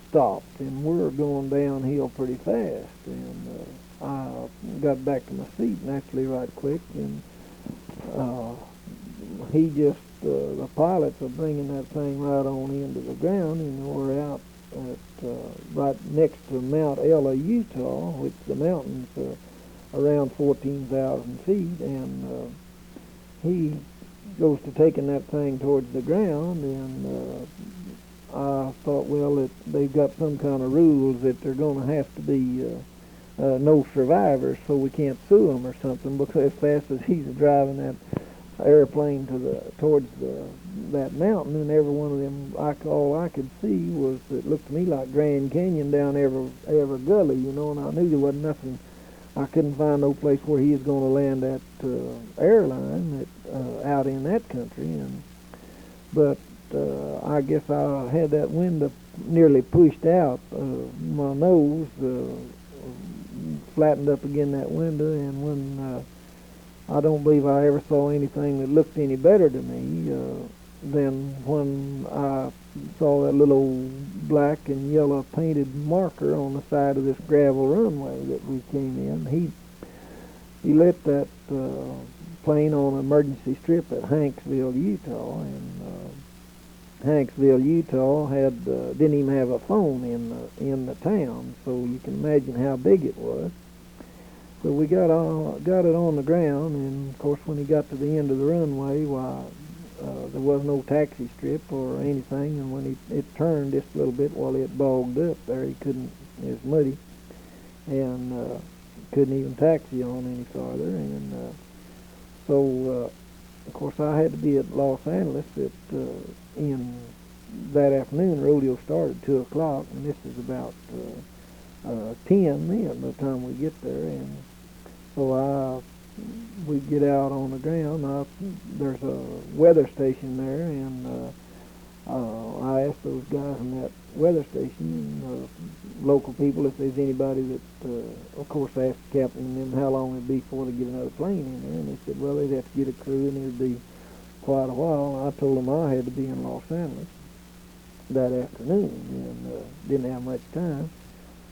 stopped, and we're going downhill pretty fast, and I got back to my seat naturally right quick, and he just the pilots are bringing that thing right on into the ground, and we're out at right next to Mount Ella, Utah, which the mountains are around 14,000 feet, and he goes to taking that thing towards the ground, and I thought, well, they've got some kind of rules that they're going to have to be no survivors, so we can't sue them or something, because as fast as he's driving that airplane towards that mountain, and every one of them, all I could see was, it looked to me like Grand Canyon down every gully, and I knew there wasn't nothing. I couldn't find no place where he was going to land that airline out in that country, but I guess I had that window nearly pushed out. My nose flattened up against that window, and when I don't believe I ever saw anything that looked any better to me than when I saw that little black and yellow painted marker on the side of this gravel runway that we came in. He let that plane on an emergency strip at Hanksville, Utah, and Hanksville, Utah didn't even have a phone in the town, so you can imagine how big it was. So we got it on the ground, and of course when he got to the end of the runway, there was no taxi strip or anything, and when it turned just a little bit while it bogged up there, it was muddy, and couldn't even taxi on any farther, and so of course I had to be at Los Angeles in that afternoon. Rodeo started at 2 o'clock, and this is about 10 then by the time we get there, and so we get out on the ground. There's a weather station there, and I asked those guys in that weather station, local people, if there's anybody that, of course, I asked the captain and them how long it'd be before they get another plane in there, and they said, well, they'd have to get a crew, and it'd be quite a while. I told them I had to be in Los Angeles that afternoon, and didn't have much time.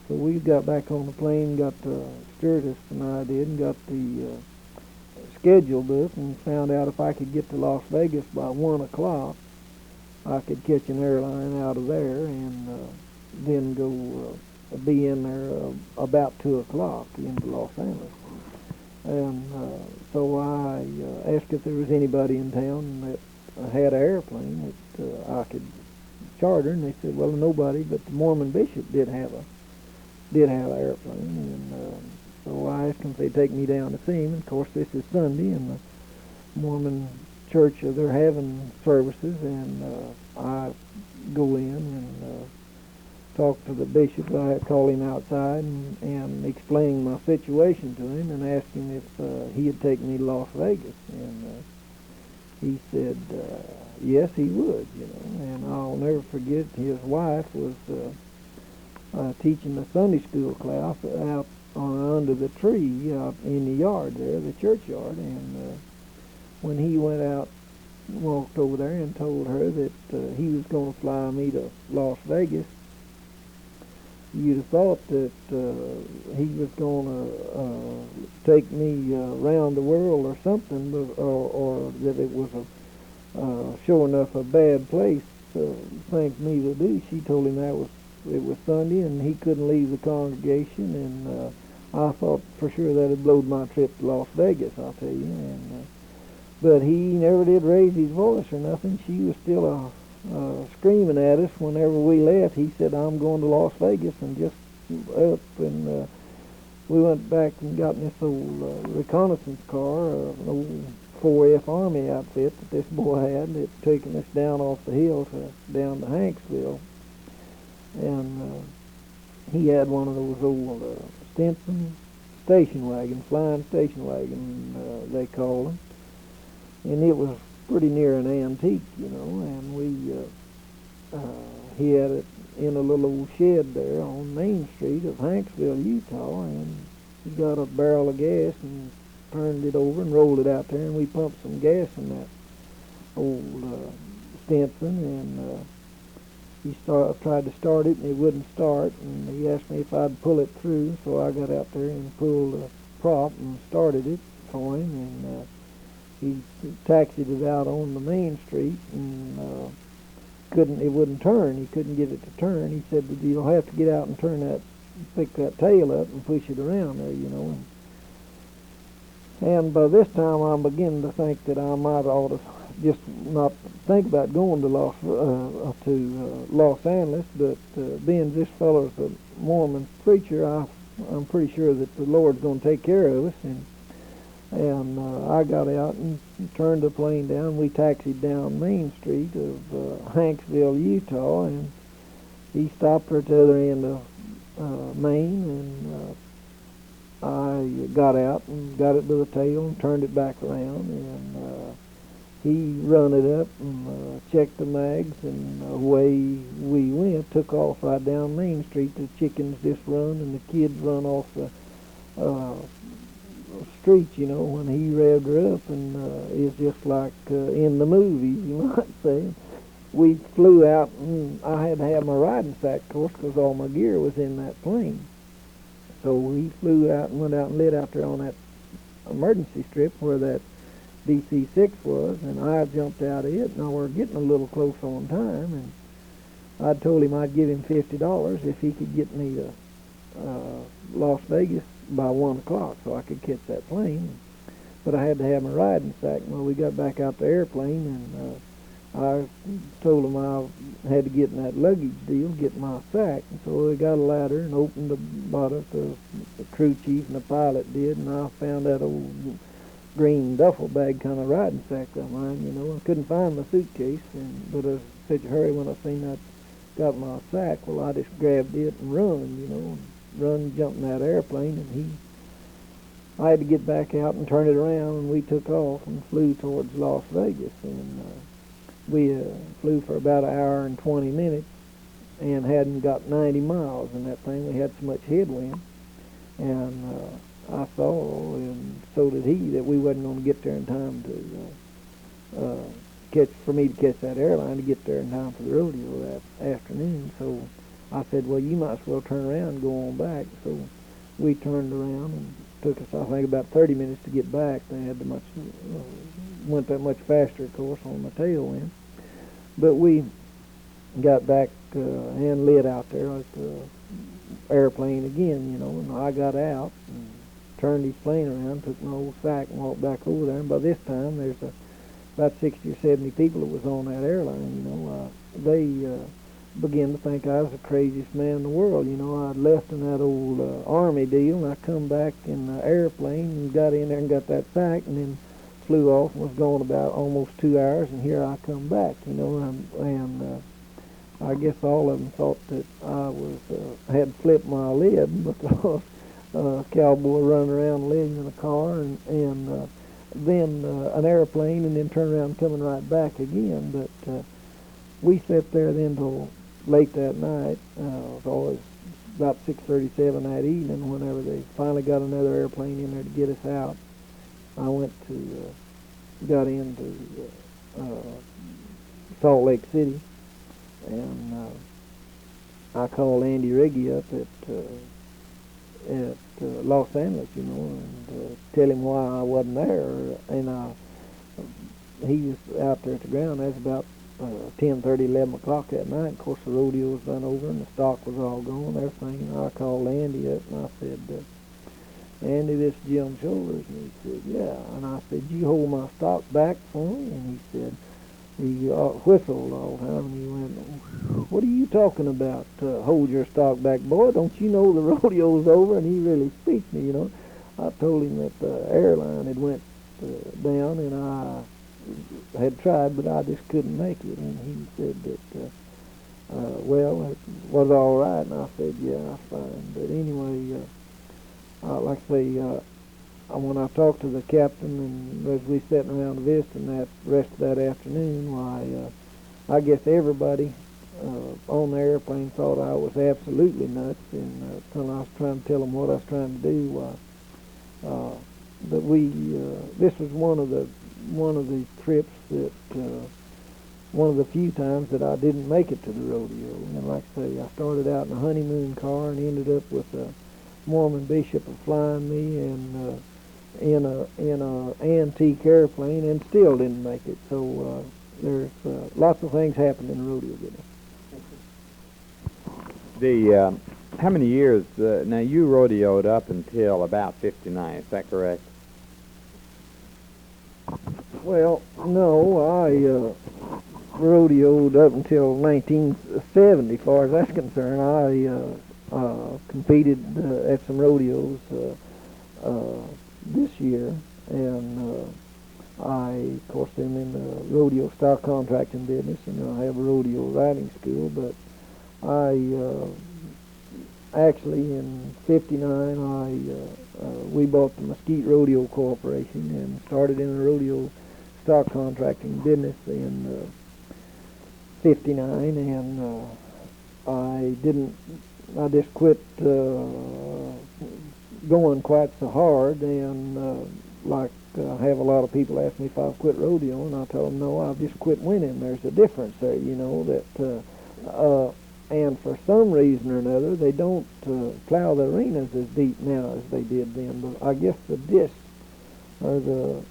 So we got back on the plane, got the stewardess and I did, and got the schedule book, and found out if I could get to Las Vegas by 1 o'clock, I could catch an airline out of there, and then go be in there about 2 o'clock into Los Angeles. And so I asked if there was anybody in town that had an airplane that I could charter, and they said, well, nobody, but the Mormon bishop did have an airplane, and so I asked them if they'd take me down to see him. And of course, this is Sunday, and the Mormon church, they're having services, and I go in and talk to the bishop. I call him outside and explain my situation to him, and ask him if he'd take me to Las Vegas, and he said yes, he would, and I'll never forget, his wife was teaching the Sunday school class out under the tree out in the yard there, the churchyard, and when he walked over there and told her that he was going to fly me to Las Vegas, you'd have thought that he was going to take me around the world or something, or that it was sure enough a bad place thing for me to do. She told him it was Sunday and he couldn't leave the congregation, and I thought for sure that had blowed my trip to Las Vegas, I'll tell you. And but he never did raise his voice or nothing. She was still screaming at us whenever we left. He said, "I'm going to Las Vegas," and just up, and we went back and got in this old reconnaissance car, an old 4F Army outfit that this boy had, that taken us down off the hill down to Hanksville. And he had one of those old Stinson station wagons, flying station wagon, they call them. And it was pretty near an antique, you know, and he had it in a little old shed there on Main Street of Hanksville, Utah, and he got a barrel of gas and turned it over and rolled it out there, and we pumped some gas in that old Stinson, and he tried to start it, and it wouldn't start, and he asked me if I'd pull it through, so I got out there and pulled the prop and started it for him, and he taxied it out on the main street, and it wouldn't turn. He couldn't get it to turn. He said, "You'll have to get out and pick that tail up and push it around there, you know." And by this time, I'm beginning to think that I might ought to just not think about going to Los Angeles, but being this fellow's a Mormon preacher, I'm pretty sure that the Lord's going to take care of us. And I got out and turned the plane down. We taxied down Main Street of Hanksville, Utah, and he stopped her at the other end of Main, and I got out and got it to the tail and turned it back around, and he run it up and checked the mags, and away we went. Took off right down Main Street. The chickens just run, and the kids run off the street, you know, when he revved her up, and it's just like in the movies, you might say. We flew out, and I had to have my riding sack, of course, because all my gear was in that plane. So we flew out and went out and lit out there on that emergency strip where that DC-6 was, and I jumped out of it, and we were getting a little close on time, and I told him I'd give him $50 if he could get me to Las Vegas by 1 o'clock so I could catch that plane. But I had to have my riding sack. Well, we got back out the airplane, and I told him I had to get in that luggage deal, get my sack. And so we got a ladder and opened the bottom. The crew chief and the pilot did, and I found that old green duffel bag kind of riding sack of mine, you know. I couldn't find my suitcase, but I was in such a hurry when I seen that got my sack. Well, I just grabbed it and run, you know, jumped in that airplane, and I had to get back out and turn it around, and we took off and flew towards Las Vegas, and we flew for about an hour and 20 minutes and hadn't got 90 miles in that thing. We had so much headwind, and I saw, and so did he, that we wasn't going to get there in time to for me to catch that airline to get there in time for the rodeo that afternoon. So I said, "Well, you might as well turn around and go on back." So we turned around, and took us, I think, about 30 minutes to get back. They had went that much faster, of course, on the tailwind. But we got back and lit out there at the airplane again, you know, and I got out and turned his plane around, took my old sack and walked back over there. And by this time, there's about 60 or 70 people that was on that airline, you know. They began to think I was the craziest man in the world. You know, I'd left in that old Army deal, and I come back in the airplane and got in there and got that sack, and then flew off and was gone about almost 2 hours, and here I come back, you know, and I guess all of them thought that I had flipped my lid because Cowboy running around living in a car, and then an airplane, and then turn around coming right back again. But we sat there then till late that night. It was always about 6:37 that evening. Whenever they finally got another airplane in there to get us out, I got into Salt Lake City, and I called Andy Riggy up at Los Angeles, you know, and tell him why I wasn't there. And he was out there at the ground. That's about 10:30, 11 o'clock that night. Of course, the rodeo was done over and the stock was all gone and everything. And I called Andy up and I said, Andy, this is Jim Shoulders. And he said, yeah. And I said, you hold my stock back for me? And he said, he whistled all the time, and he went, what are you talking about, hold your stock back, boy? Don't you know the rodeo's over? And he really speaks me, you know. I told him that the airline had went down, and I had tried, but I just couldn't make it. And he said that, well, it was all right. And I said, yeah, that's fine. But anyway, like I say, when I talked to the captain and as we sitting around visiting that rest of that afternoon, why, I guess everybody on the airplane thought I was absolutely nuts, and when I was trying to tell them what I was trying to do, that this was one of the trips that one of the few times that I didn't make it to the rodeo. And like I say, I started out in a honeymoon car and ended up with a Mormon bishop flying me and in a antique airplane, and still didn't make it. So there's lots of things happened in the rodeo business. How many years? Now you rodeoed up until about '59. Is that correct? Well, no, I rodeoed up until 1970. As far as that's concerned, I competed at some rodeos this year, and I, of course, am in the rodeo stock contracting business, and I have a rodeo riding school. But I actually in '59, we bought the Mesquite Rodeo Corporation and started in the rodeo stock contracting business in '59, and I just quit going quite so hard, and like I have a lot of people ask me if I've quit rodeo, and I tell them no, I've just quit winning. There's a difference there, you know, that and for some reason or another they don't plow the arenas as deep now as they did then. But I guess the discs or the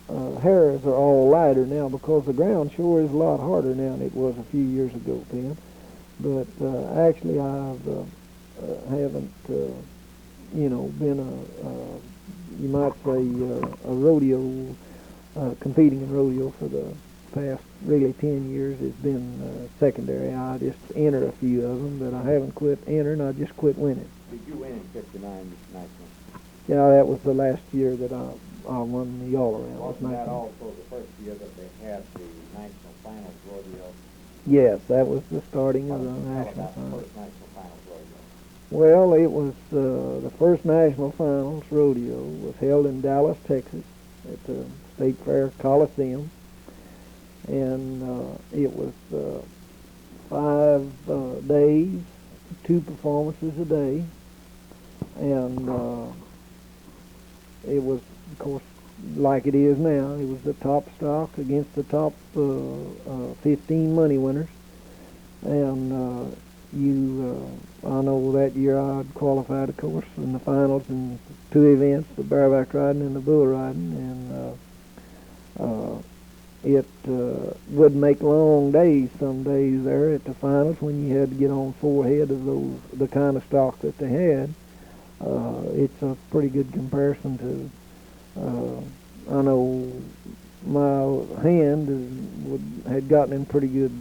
hairs are all lighter now because the ground sure is a lot harder now than it was a few years ago, Pen. But actually I've haven't you know, been you might say a rodeo, competing in rodeo for the past really 10 years has been secondary. I just enter a few of them, but I haven't quit entering. I just quit winning. Did you win in '59 national? Yeah, that was the last year that I won the all-around. Wasn't that also the first year that they had the national finals rodeo? Yes, that was the starting of the national finals. First national finals rodeo? Well, it was the first national finals rodeo was held in Dallas, Texas, at the State Fair Coliseum, and it was 5 days, 2 performances a day, and it was, of course, like it is now. It was the top stock against the top 15 money winners, and I know that year I'd qualified, of course, in the finals in 2 events, the bareback riding and the bull riding, and it would make long days some days there at the finals when you had to get on 4 head of the kind of stock that they had. It's a pretty good comparison to, I know my hand had gotten in pretty good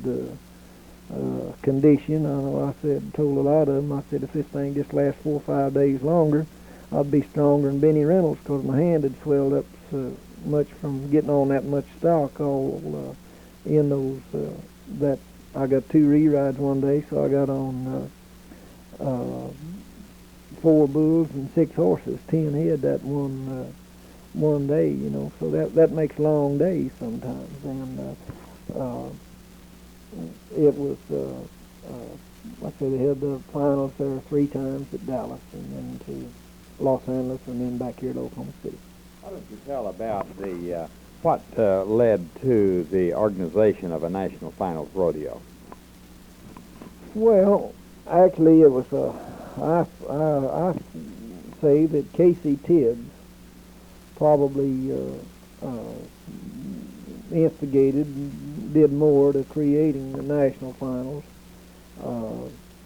condition. I know told a lot of them, I said if this thing just lasts 4 or 5 days longer, I'd be stronger than Benny Reynolds, because my hand had swelled up so much from getting on that much stock all in those, that I got 2 re-rides one day, so I got on 4 bulls and 6 horses, 10 head that one day, you know, so that makes long days sometimes. And it was, like I said, they had the finals there 3 times at Dallas, and then to Los Angeles, and then back here to Oklahoma City. Why don't you tell about what led to the organization of a national finals rodeo? Well, Actually, it was I say that Casey Tibbs probably instigated and did more to creating the national finals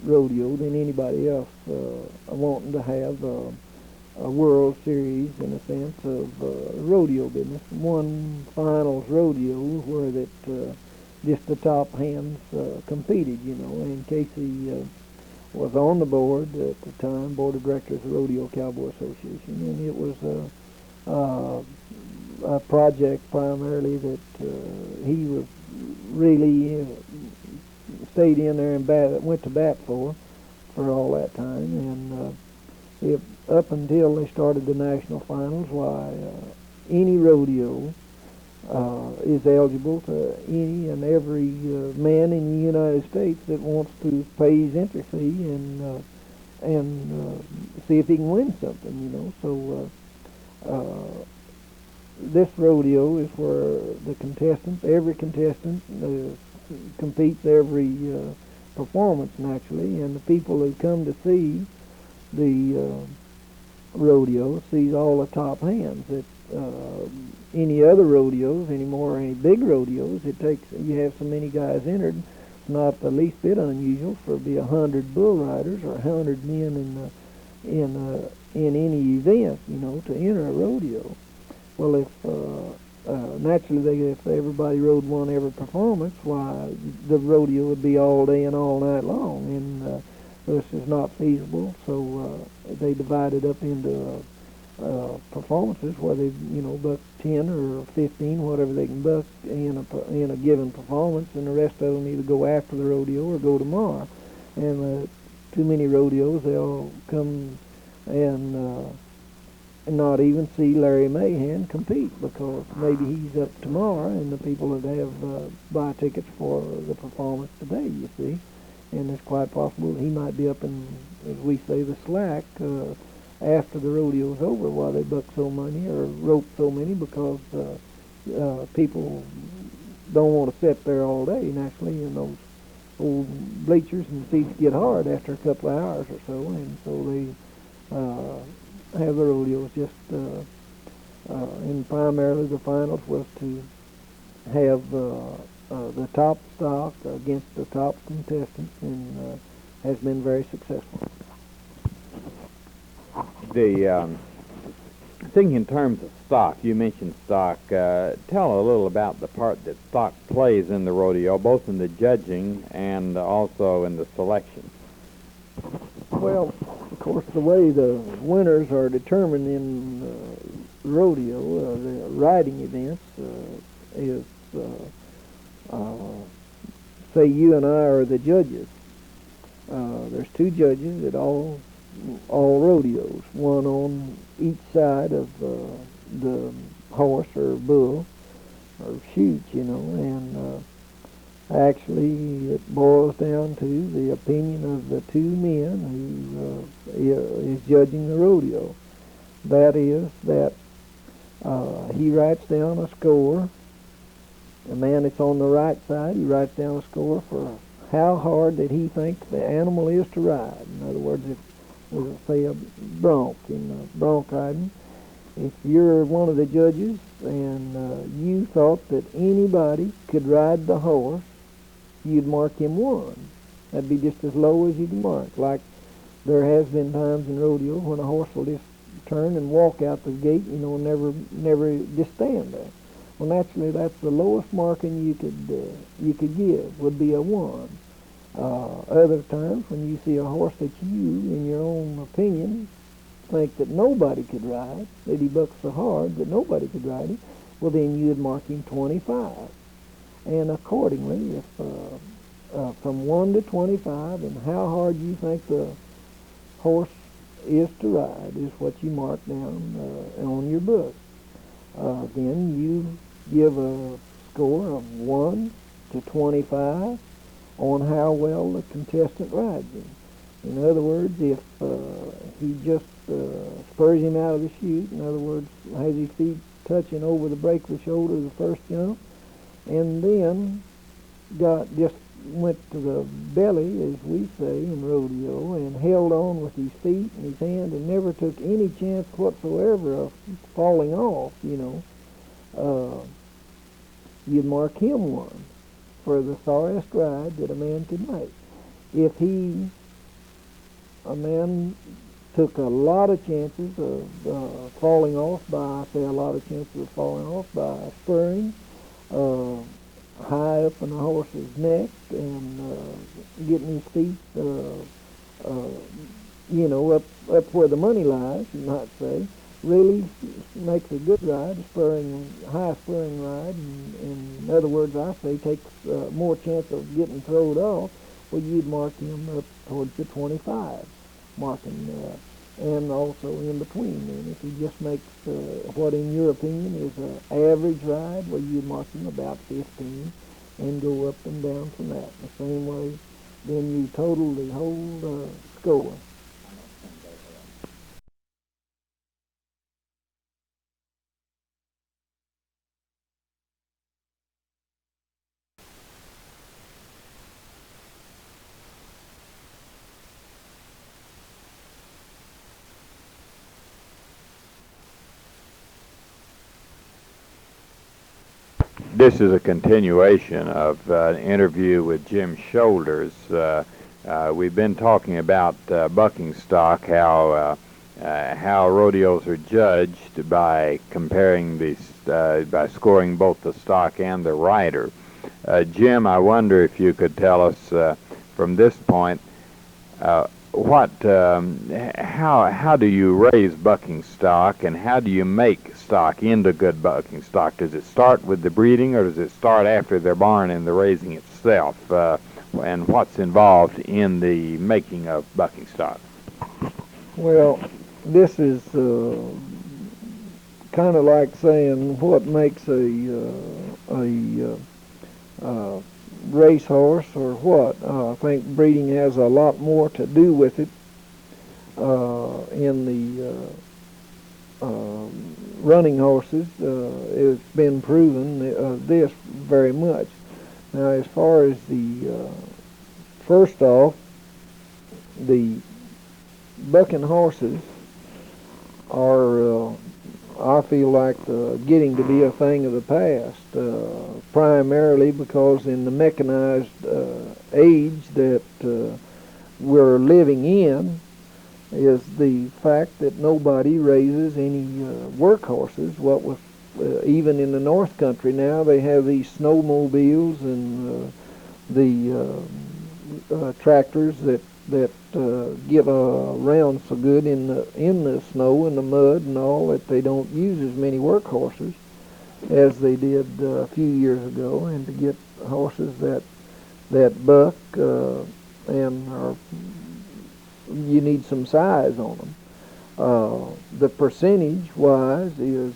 rodeo than anybody else wanting to have a World Series in a sense of rodeo business. One finals rodeo where that just the top hands competed, you know, and Casey was on the board at the time, board of directors of the Rodeo Cowboy Association, and it was a project primarily that he was really stayed in there and went to bat for all that time, and up until they started the national finals, why any rodeo is eligible to any and every man in the United States that wants to pay his entry fee and see if he can win something, you know. So this rodeo is where every contestant competes every performance naturally, and the people who come to see the rodeo sees all the top hands. That any other rodeos anymore, any big rodeos, you have so many guys entered. It's not the least bit unusual for be 100 bull riders or 100 men in any event, you know, to enter a rodeo. Well, if naturally if everybody rode one every performance, why the rodeo would be all day and all night long, and this is not feasible. So they divided up into performances where they, you know, buck 10 or 15, whatever they can buck in a given performance, and the rest of them either go after the rodeo or go tomorrow. And too many rodeos, they'll come and not even see Larry Mahan compete because maybe he's up tomorrow, and the people that have buy tickets for the performance today, you see. And it's quite possible he might be up in, as we say, the slack after the rodeo's over while they buck so many or rope so many, because people don't want to sit there all day naturally, and those old bleachers and seats get hard after a couple of hours or so, and so they have the rodeos just and primarily the finals was to have the top stock against the top contestants, and has been very successful. Thinking in terms of stock, you mentioned stock. Tell a little about the part that stock plays in the rodeo, both in the judging and also in the selection. Well, of course, the way the winners are determined in rodeo, the riding events, is say you and I are the judges. There's two judges at all rodeos, one on each side of the horse or bull or chute, you know, and actually it boils down to the opinion of the two men who is judging the rodeo. That is that he writes down a score. The man that's on the right side, he writes down a score for how hard that he thinks the animal is to ride. In other words, if we'll say a bronc in bronc riding, if you're one of the judges and you thought that anybody could ride the horse, you'd mark him 1. That'd be just as low as you can mark. Like there has been times in rodeo when a horse will just turn and walk out the gate, you know, never just stand there. Well, naturally, that's the lowest marking you could give would be a 1. Other times, when you see a horse that you, in your own opinion, think that nobody could ride, that he bucks so hard that nobody could ride him, well, then you'd mark him 25. And accordingly, if from 1 to 25, and how hard you think the horse is to ride is what you mark down on your book. Then you give a score of 1 to 25 on how well the contestant rides him. In other words, if he just spurs him out of the chute, in other words, has his feet touching over the break of the shoulder of the first jump, and then got just went to the belly, as we say in rodeo, and held on with his feet and his hand and never took any chance whatsoever of falling off, you'd mark him one for the sorriest ride that a man could make. If a man took a lot of chances of falling off by, I say a lot of chances of falling off by spurring high up in the horse's neck and getting his feet, up where the money lies, you might say, really makes a good ride, high spurring ride, and in other words, I say takes more chance of getting thrown off. Well, you'd mark him up towards the 25, marking, and also in between. And if he just makes what, in your opinion, is an average ride, well, you'd mark him about 15 and go up and down from that. The same way, then you total the whole score. This is a continuation of an interview with Jim Shoulders. We've been talking about bucking stock, how rodeos are judged by comparing by scoring both the stock and the rider. Jim, I wonder if you could tell us from this point how do you raise bucking stock, and how do you make stock into good bucking stock? Does it start with the breeding, or does it start after they're born in the raising itself? And what's involved in the making of bucking stock? Well, this is kind of like saying what makes a racehorse or what. I think breeding has a lot more to do with it. In the running horses, it's been proven this very much. Now, as far as the first off, the bucking horses are, I feel like, getting to be a thing of the past, primarily because in the mechanized age that we're living in is the fact that nobody raises any workhorses. What was even in the North Country now, they have these snowmobiles and the tractors that get around so good in the snow and the mud and all that they don't use as many workhorses as they did a few years ago. And to get horses that buck and are, you need some size on them. The percentage-wise is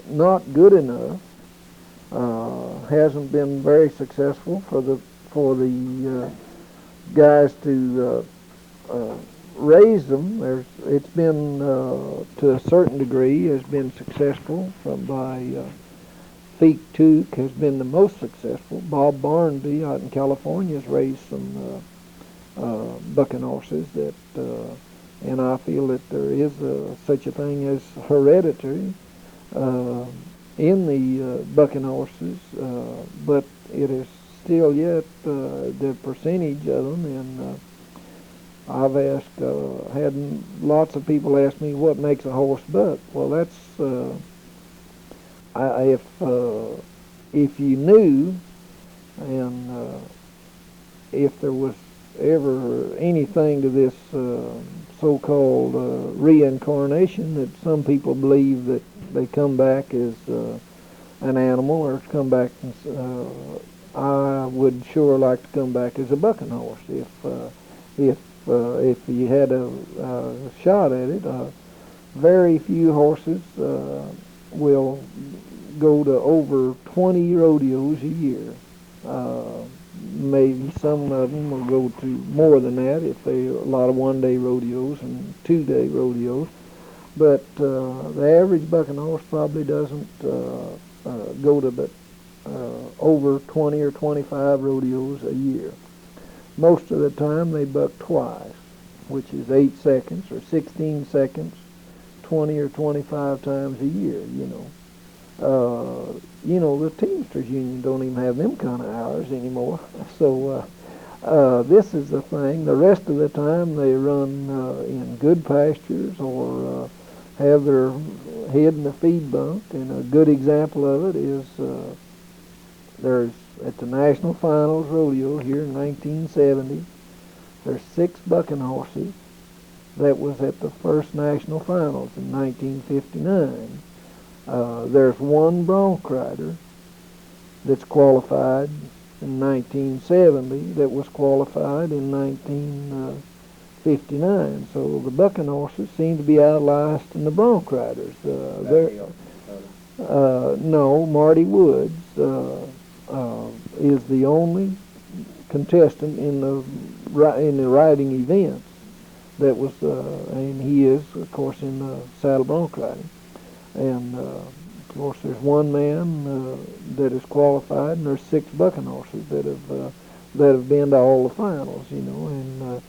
not good enough. Hasn't been very successful for the guys to raise them. It's been to a certain degree has been successful. By Feek Took has been the most successful. Bob Barnby out in California has raised some bucking horses that, and I feel that there is such a thing as hereditary in the bucking horses, but it is still yet the percentage of them. And I've had lots of people ask me what makes a horse buck. Well, that's if you knew, and if there was ever anything to this so-called reincarnation, that some people believe that they come back as an animal or come back. I would sure like to come back as a bucking horse if you had a shot at it. Very few horses will go to over 20 rodeos a year. Maybe some of them will go to more than that if they a lot of one-day rodeos and two-day rodeos. But the average bucking horse probably doesn't go to but over 20 or 25 rodeos a year. Most of the time they buck twice, which is 8 seconds or 16 seconds, 20 or 25 times a year, the Teamsters Union don't even have them kind of hours anymore. So this is the thing. The rest of the time they run in good pastures or have their head in the feed bunk. And a good example of it is there's at the National Finals Rodeo here in 1970, there's 6 bucking horses that was at the first National Finals in 1959. There's 1 bronc rider that's qualified in 1970 that was qualified in 1959. So the bucking horses seem to be outlasting the bronc riders. No, Marty Woods is the only contestant in the riding events that was, and he is, of course, in saddle bronc riding. And of course, there's 1 man that is qualified, and there's 6 bucking horses that have been to all the finals, And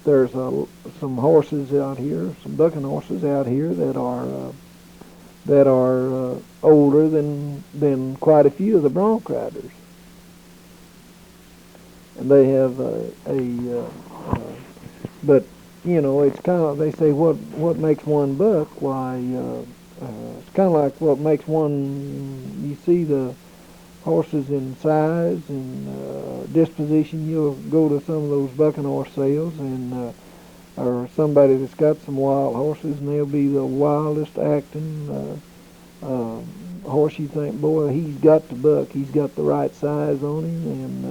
there's some horses out here, some bucking horses out here that are older than quite a few of the bronc riders, and they have but it's kind of, they say what makes one buck. Why, it's kind of like what makes one. You see the horses in size and disposition. You'll go to some of those bucking horse sales and or somebody that's got some wild horses, and they'll be the wildest acting horse. You think, boy, he's got the buck. He's got the right size on him, and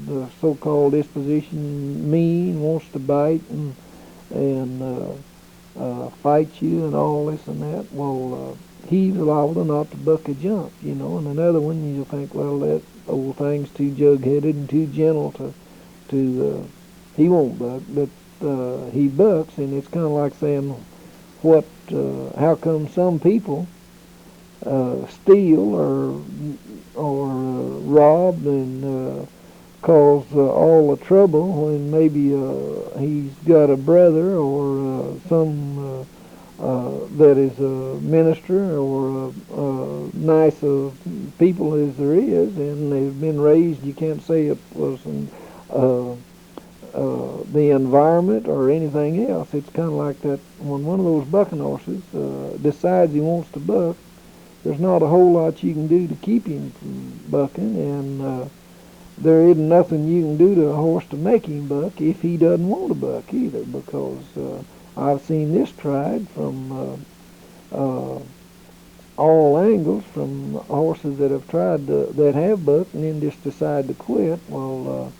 the so-called disposition, mean, wants to bite and fight you and all this and that. Well, he's liable not to buck a jump, And another one, you'll think, well, that old thing's too jug-headed and too gentle to he won't buck, but he bucks, and it's kind of like saying, how come some people steal or rob and cause all the trouble when maybe he's got a brother or some that is a minister or nice people as there is, and they've been raised. You can't say it was the environment or anything else. It's kind of like that when one of those bucking horses decides he wants to buck. There's not a whole lot you can do to keep him from bucking, and there isn't nothing you can do to a horse to make him buck if he doesn't want to buck either, because I've seen this tried from all angles, from horses that have tried that have bucked and then just decide to quit. Well,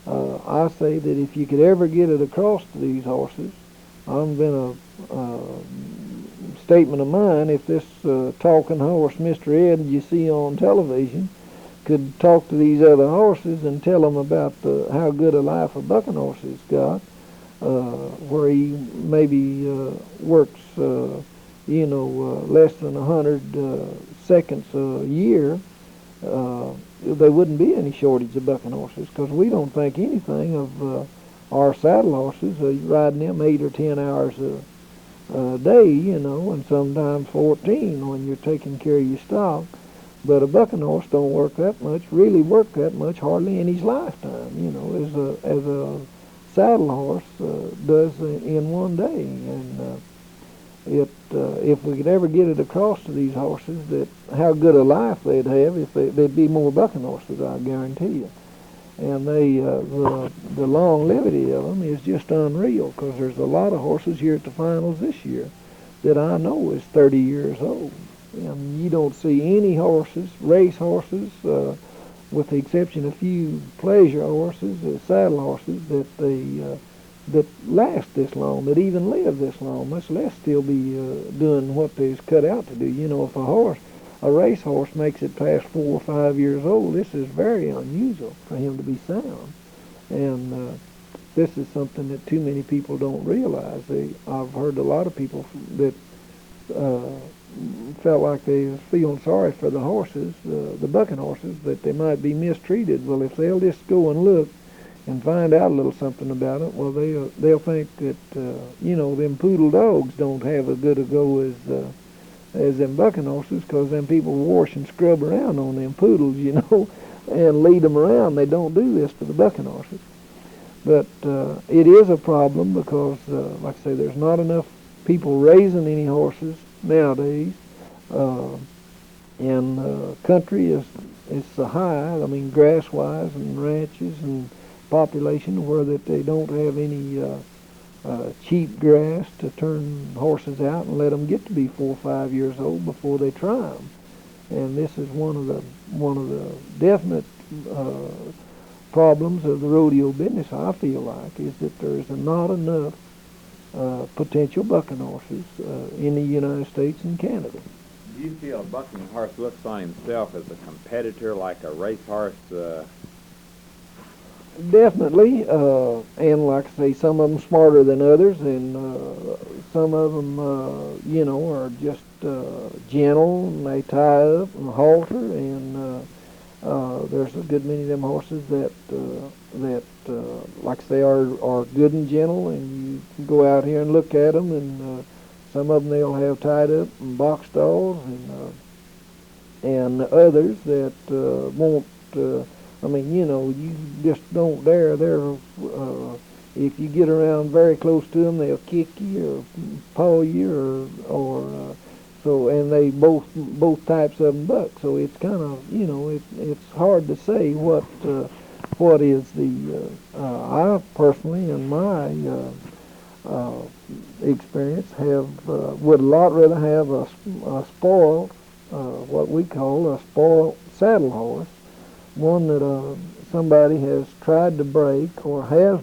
I say that if you could ever get it across to these horses, I've been a statement of mine, if this talking horse, Mr. Ed, you see on television, could talk to these other horses and tell them about how good a life a bucking horse has got, where he maybe works, less than 100 seconds a year, there wouldn't be any shortage of bucking horses, because we don't think anything of our saddle horses riding them 8 or 10 hours a day, and sometimes 14 when you're taking care of your stock. But a bucking horse don't work that much, really work that much, hardly in his lifetime, as a saddle horse does in one day. And if we could ever get it across to these horses that how good a life they'd have, if they'd be more bucking horses, I guarantee you. And the longevity of them is just unreal, because there's a lot of horses here at the finals this year that I know is 30 years old. And you don't see any horses, race horses, with the exception of a few pleasure horses, saddle horses, that last this long, that even live this long, much less still be doing what they're cut out to do. If a race horse makes it past 4 or 5 years old, this is very unusual for him to be sound. And this is something that too many people don't realize. I've heard a lot of people that felt like they was feeling sorry for the horses, the bucking horses, that they might be mistreated. Well, if they'll just go and look and find out a little something about it, well, they'll think that them poodle dogs don't have as good a go as them bucking horses, because them people wash and scrub around on them poodles, and lead them around. They don't do this to the bucking horses. But it is a problem because, like I say, there's not enough people raising any horses nowadays. And country is so high, I mean, grass-wise and ranches and population, where that they don't have any cheap grass to turn horses out and let them get to be 4 or 5 years old before they try them. And this is one of the definite problems of the rodeo business, I feel like, is that there's not enough potential bucking horses in the United States and Canada. Do you feel a bucking horse looks on himself as a competitor, like a racehorse? Definitely, and like I say, some of them smarter than others, and some of them, are just gentle, and they tie up and halter, and there's a good many of them horses that like I say, are good and gentle, and you can go out here and look at them, and some of them they'll have tied up in box stalls, and others that won't. I mean, you just don't dare. If you get around very close to them, they'll kick you or paw you or so. And they both types of them buck. So it's kind of it's hard to say what is the. I personally, in my experience, would a lot rather have a spoiled, what we call a spoiled saddle horse. One that somebody has tried to break or has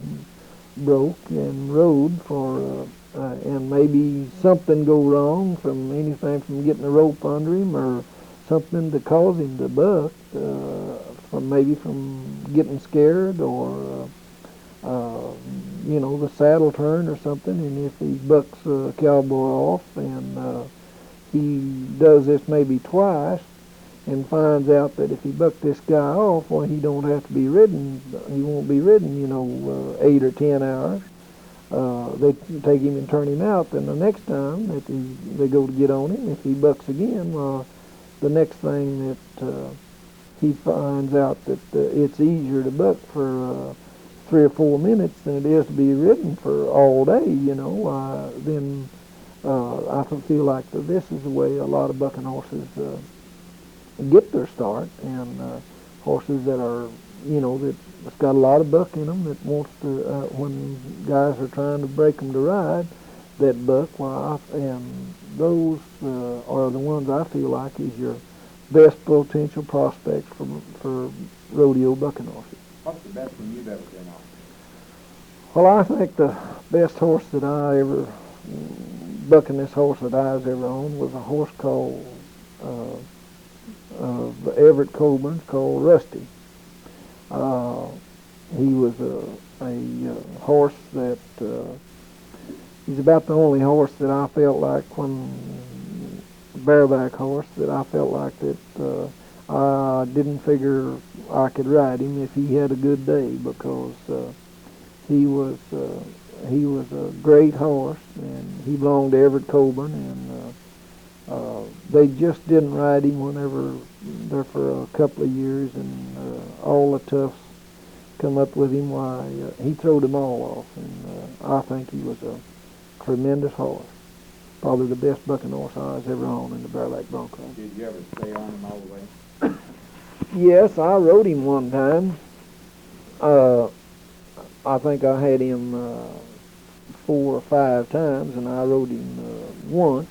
broke and rode for, and maybe something go wrong, from anything from getting a rope under him or something to cause him to buck, from getting scared or the saddle turn or something. And if he bucks a cowboy off, and he does this maybe twice, and finds out that if he bucked this guy off, well, he don't have to be ridden. He won't be ridden, 8 or 10 hours. They take him and turn him out. Then the next time that they go to get on him, if he bucks again, the next thing that he finds out that it's easier to buck for 3 or 4 minutes than it is to be ridden for all day. Then I feel like this is the way a lot of bucking horses get their start, and horses that are, that's got a lot of buck in them, that wants to, when guys are trying to break them to ride, that buck, and those are the ones I feel like is your best potential prospects for rodeo bucking horses. What's the best one you've ever been on? Well, I think the best horse that bucking horse that I was ever on was a horse called Everett Colburn's, called Rusty. He was a horse that he's about the only horse that I felt like, bareback horse, that I felt like that I didn't figure I could ride him if he had a good day, because he was a great horse, and he belonged to Everett Colburn, and they just didn't ride him whenever there for a couple of years, and all the toughs come up with him. He throwed them all off, and I think he was a tremendous horse. Probably the best bucking horse I was ever on in the bareback bronco. Did you ever stay on him all the way? Yes, I rode him one time. I think I had him 4 or 5 times, and I rode him once.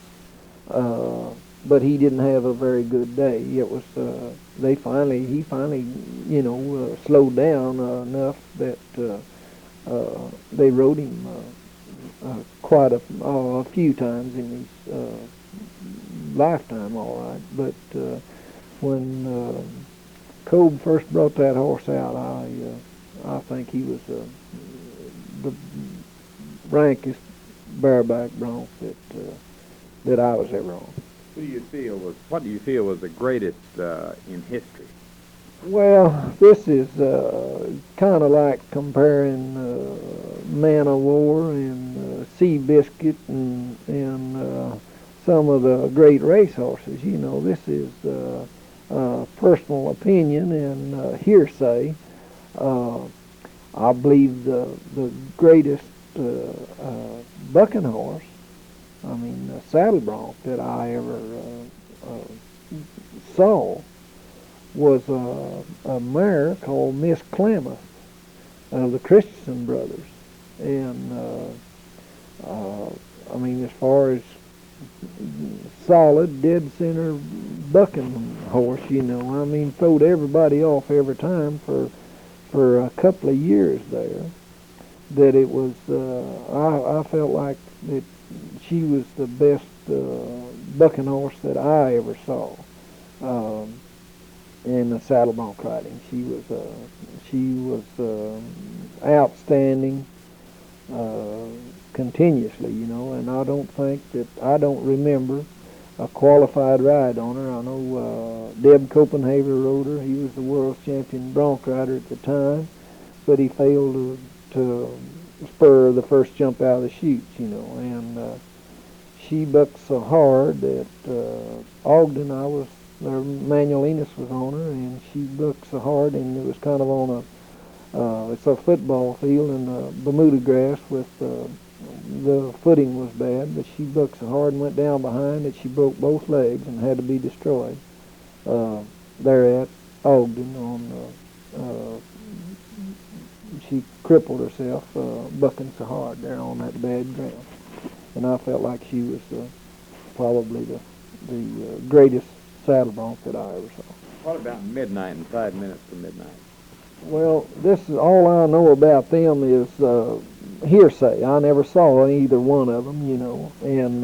But he didn't have a very good day. It was he finally slowed down enough that they rode him quite a few times in his lifetime, all right. But when Cobe first brought that horse out, I think he was the rankest bareback bronc that I was ever on. What do you feel was the greatest in history? Well, this is kind of like comparing Man o' War and Seabiscuit and some of the great racehorses. You know, this is personal opinion and hearsay. I believe the greatest bucking horse, I mean, saddle bronc that I ever saw was a mare called Miss Klamath of the Christensen brothers. And I mean, as far as solid, dead center bucking horse, you know, I mean, throwed everybody off every time for a couple of years there. That it was, I felt like that she was the best bucking horse that I ever saw. In the saddle bronc riding, she was outstanding continuously, you know. And I don't remember a qualified ride on her. I know Deb Copenhagen rode her. He was the world's champion bronc rider at the time, but he failed to spur the first jump out of the chutes, you know. And she bucked so hard that Ogden, Manuel Enos was on her, and she bucked so hard, and it was kind of on it's a football field in Bermuda grass with the footing was bad, but she bucked so hard and went down behind that she broke both legs and had to be destroyed there at Ogden. She crippled herself bucking so hard there on that bad ground, and I felt like she was probably the greatest saddle bronc that I ever saw. What about midnight and 5 minutes to midnight? Well, this is all I know about them is hearsay. I never saw either one of them, you know, and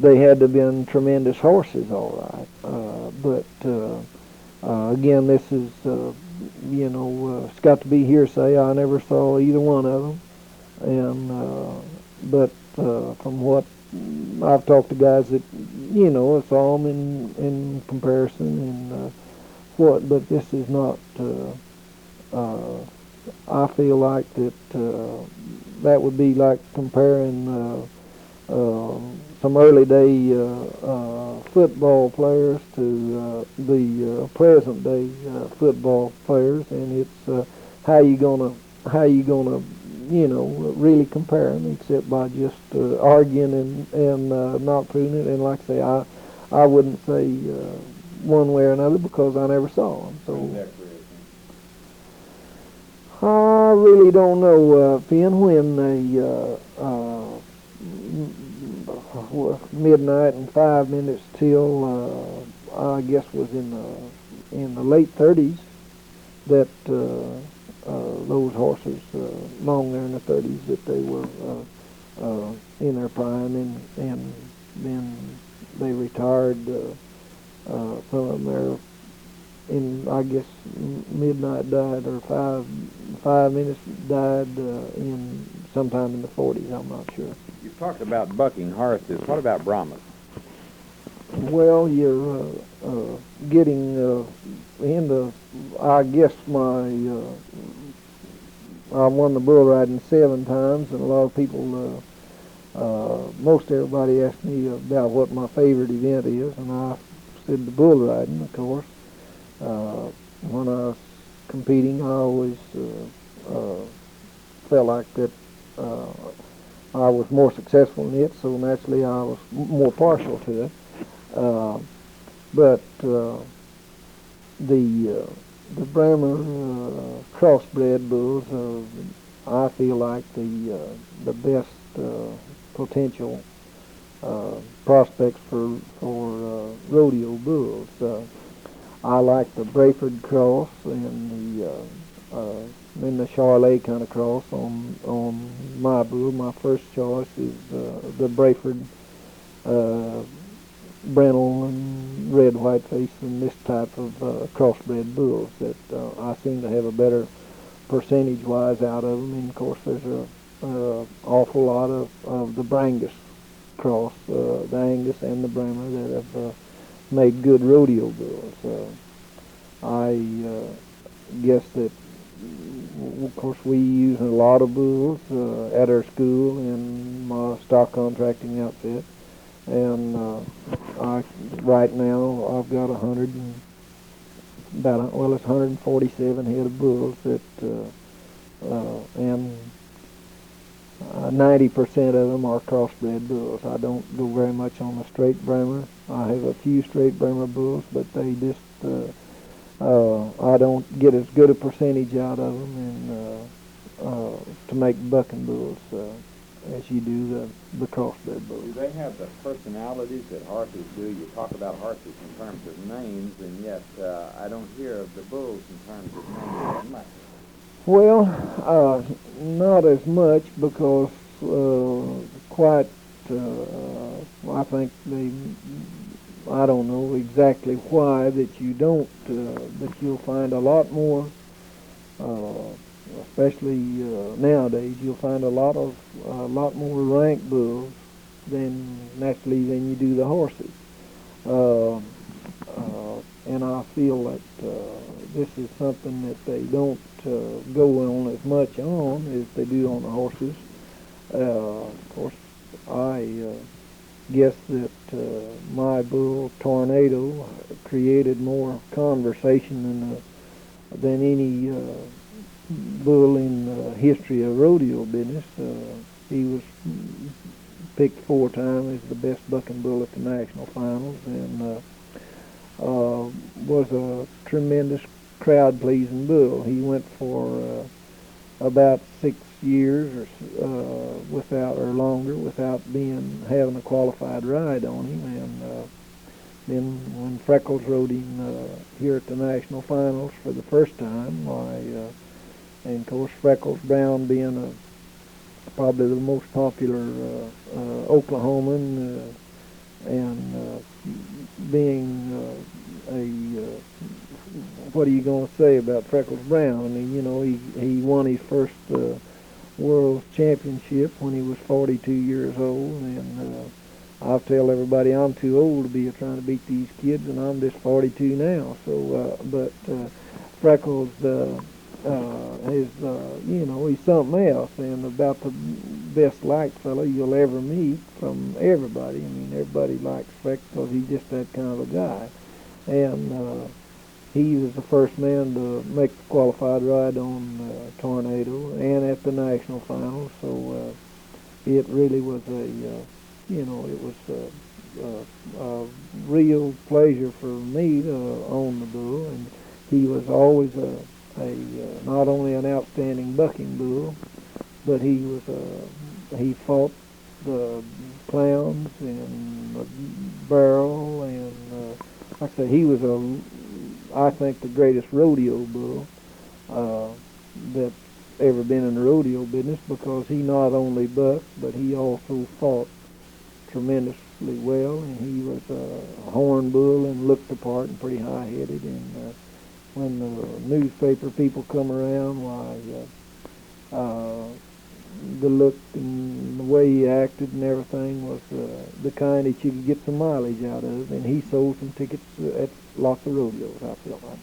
they had to have been tremendous horses, all right. But again, this is, you know, it's got to be hearsay. I never saw either one of them, and but from what I've talked to guys that, you know, saw them in comparison and but this is not. I feel like that would be like comparing some early day football players to the present day football players, and it's how you gonna you know really compare them, except by just arguing and not proving it. And like I say, I wouldn't say one way or another because I never saw them. So I really don't know, Finn, when midnight and 5 minutes till I guess was in the late 30s that those horses, long there in the 30s, that they were in their prime, and then they retired. Some of them there in, I guess, midnight died, or 5 minutes died in sometime in the 40s. I'm not sure. You talked about bucking horses. What about Brahmas? Well, you're getting into, I guess I won the bull riding 7 times, and a lot of people, most everybody asked me about what my favorite event is, and I said the bull riding, of course. When I was competing, I always felt like that I was more successful in it, so naturally I was more partial to it. But the Bremer crossbred bulls, I feel like the best potential prospects for rodeo bulls. I like the Brayford cross and the Charolais kind of cross on my bull. My first choice is the Brayford Brennel and red whiteface and this type of crossbred bulls that I seem to have a better percentage-wise out of them. And of course, there's a awful lot of the Brangus across the Angus and the Bremer that have made good rodeo bulls. I guess that, of course, we use a lot of bulls at our school in my stock contracting outfit, and right now I've got it's 147 head of bulls that and 90% of them are crossbred bulls. I don't go very much on the straight Bremer. I have a few straight Bremer bulls, but they just I don't get as good a percentage out of them to make bucking bulls as you do the crossbred bulls. Do they have the personalities that horses do? You talk about horses in terms of names, and yet I don't hear of the bulls in terms of names that much. Well, not as much because I think I don't know exactly why that you don't, but you'll find a lot more, especially nowadays, you'll find a lot more rank bulls than you do the horses. And I feel that this is something that they don't go on as much on as they do on the horses. Of course, I guess that my bull Tornado created more conversation than any bull in the history of rodeo business. He was picked 4 times as the best bucking bull at the national finals, and was a tremendous crowd-pleasing bull. He went for about 6 years without having a qualified ride on him, and then when Freckles rode him here at the national finals for the first time, and of course Freckles Brown being probably the most popular Oklahoman, and being what are you going to say about Freckles Brown? I mean, you know, he won his first world championship when he was 42 years old, and I'll tell everybody I'm too old to be trying to beat these kids, and I'm just 42 now. So, but Freckles he's something else, and about the best liked fellow you'll ever meet from everybody. I mean, everybody likes Freckles because he's just that kind of a guy, and he was the first man to make the qualified ride on Tornado and at the national finals. So it really was a real pleasure for me to own the bull, and he was always not only an outstanding bucking bull, but he fought the clowns and the barrel, and like I said, he was I think the greatest rodeo bull that's ever been in the rodeo business, because he not only bucked, but he also fought tremendously well, and he was a horn bull and looked the part and pretty high-headed, and when the newspaper people come around, the look and the way he acted and everything was the kind that you could get some mileage out of, and he sold some tickets at lots of rodeos, I feel like.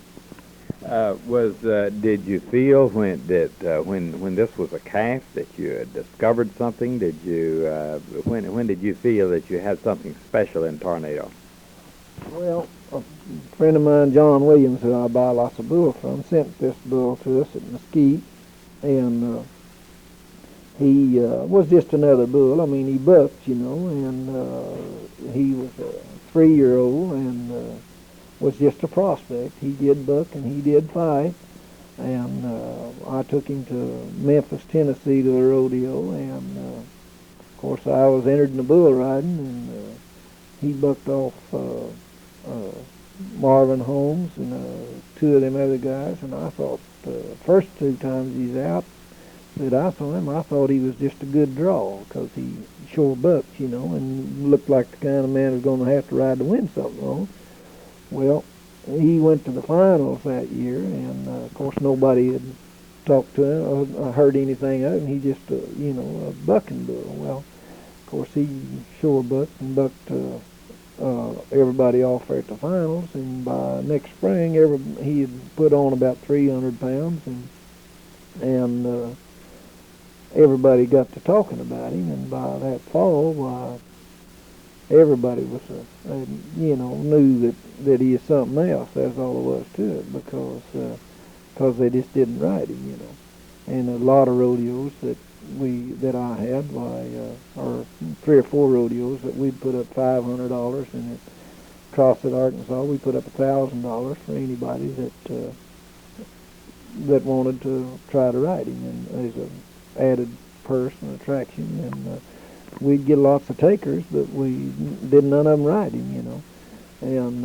Did you feel when this was a calf that you had discovered something? Did you when did you feel that you had something special in Tornado? Well, a friend of mine, John Williams, who I buy lots of bulls from, sent this bull to us at Mesquite, and he was just another bull. I mean, he bucked, and he was a 3-year-old and was just a prospect. He did buck and he did fight, and I took him to Memphis, Tennessee to the rodeo, and of course I was entered in the bull riding, and he bucked off Marvin Holmes and 2 of them other guys, and I thought the first 2 times he's out that I saw him, I thought he was just a good draw, because he sure bucked, and looked like the kind of man who's going to have to ride to win something on. Well, he went to the finals that year, and of course nobody had talked to him or heard anything of him. He just, a bucking bull. Well, Of course, he sure bucked and bucked everybody off there at the finals, and by next spring, he had put on about 300 pounds, and everybody got to talking about him, and by that fall, why, everybody was, knew that he is something else. That's all there was to it, because they just didn't ride him, And a lot of rodeos that I had, or 3 or 4 rodeos that we'd put up $500, and at Crossett, Arkansas, we put up $1,000 for anybody that wanted to try to ride him, and as an added purse and attraction, and we'd get lots of takers, but none of them ride him, And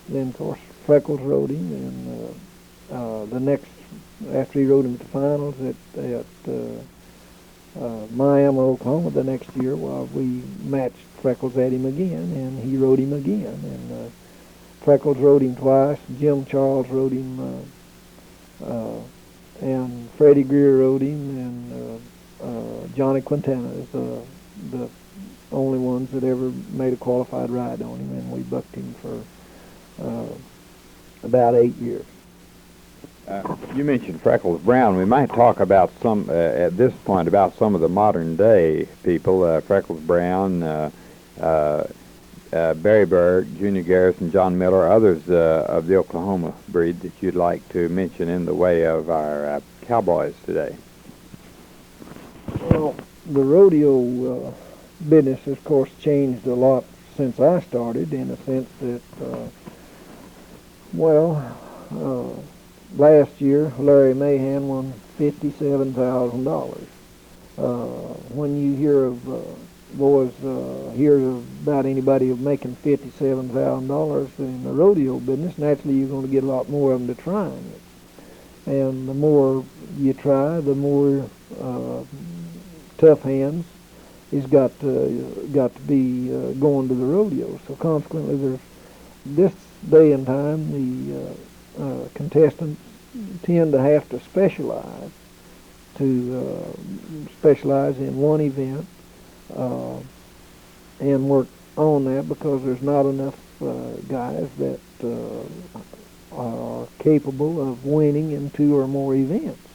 then, of course, Freckles rode him, and the next, after he rode him at the finals at Miami, Oklahoma, the next year, we matched Freckles at him again, and he rode him again. And Freckles rode him twice. Jim Charles rode him, and Freddie Greer rode him, and Johnny Quintana is the only ones that ever made a qualified ride on him, and we bucked him for about 8 years. You mentioned Freckles Brown. We might talk about at this point, about some of the modern day people, Freckles Brown, Barry Burke, Junior Garrison, John Miller, others of the Oklahoma breed that you'd like to mention in the way of our cowboys today. Well, the rodeo business, of course, changed a lot since I started, in a sense that, last year, Larry Mahan won $57,000. When you hear of hear about anybody making $57,000 in the rodeo business, naturally you're going to get a lot more of them to trying it. And the more you try, the more tough hands is got to be going to the rodeo. So consequently, there's this day and time the contestants tend to have to specialize in one event and work on that, because there's not enough guys that are capable of winning in 2 or more events.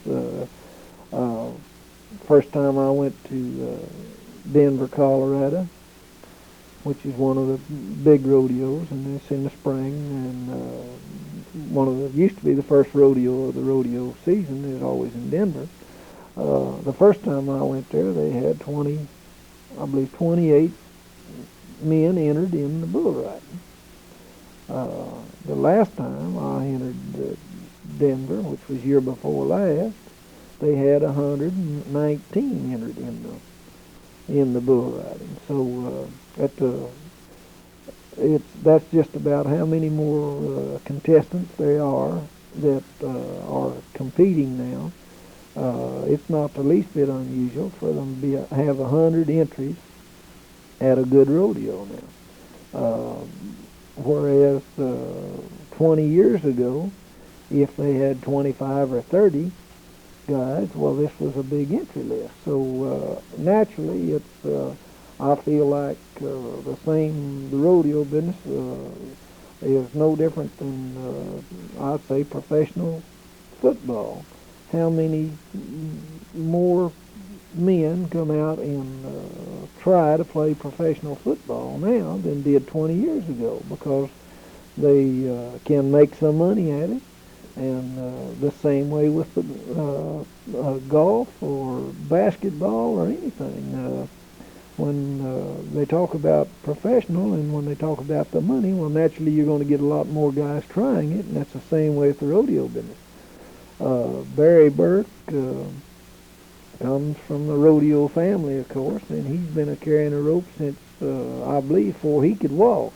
First time I went to Denver, Colorado, which is one of the big rodeos, and it's in the spring, and used to be the first rodeo of the rodeo season is always in Denver. The first time I went there, they had 28 men entered in the bull riding. The last time I entered Denver, which was year before last, they had 119 entered in the bull riding. So that's just about how many more contestants there are that are competing now. It's not the least bit unusual for them to have 100 entries at a good rodeo now. Whereas 20 years ago, if they had 25 or 30 guys, well, this was a big entry list. So naturally, it's I feel like the rodeo business is no different than I'd say professional football. How many more men come out and try to play professional football now than did 20 years ago, because they can make some money at it. And the same way with golf or basketball or anything. When they talk about professional and when they talk about the money, well, naturally you're going to get a lot more guys trying it, and that's the same way with the rodeo business. Barry Burke comes from the rodeo family, of course, and he's been carrying a rope since, I believe, before he could walk.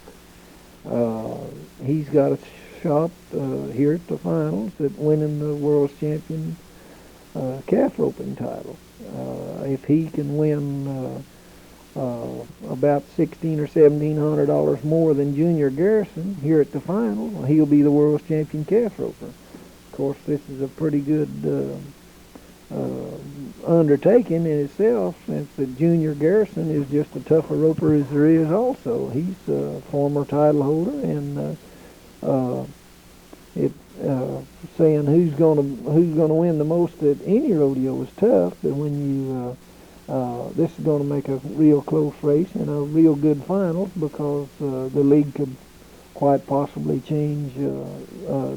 He's got a shot here at the finals at winning the World's Champion calf roping title. If he can win about $1,600 or $1,700 more than Junior Garrison here at the final, he'll be the World's Champion calf roper. Of course, this is a pretty good undertaking in itself, since the junior Garrison is just a tougher roper as there is also. He's a former title holder, and saying who's gonna win the most at any rodeo is tough, but when you this is going to make a real close race and a real good finals, because the league could quite possibly change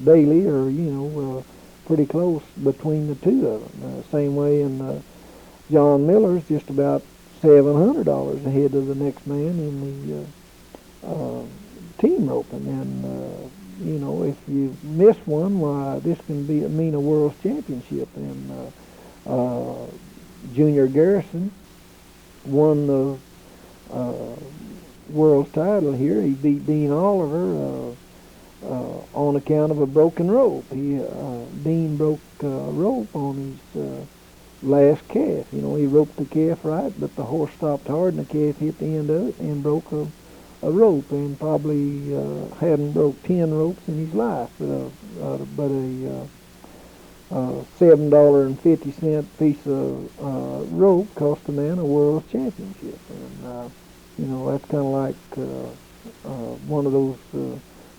daily, or pretty close between the two of them. Same way in John Miller's just about $700 ahead of the next man in the team roping, and if you miss one, why, this can mean a world's championship. And Junior Garrison won the world's title here. He beat Dean Oliver on account of a broken rope. Dean broke rope on his last calf. He roped the calf right, but the horse stopped hard and the calf hit the end of it and broke a rope, and probably hadn't broke 10 ropes in his life. But a $7.50 piece of rope cost a man a world championship. And that's kind of like one of those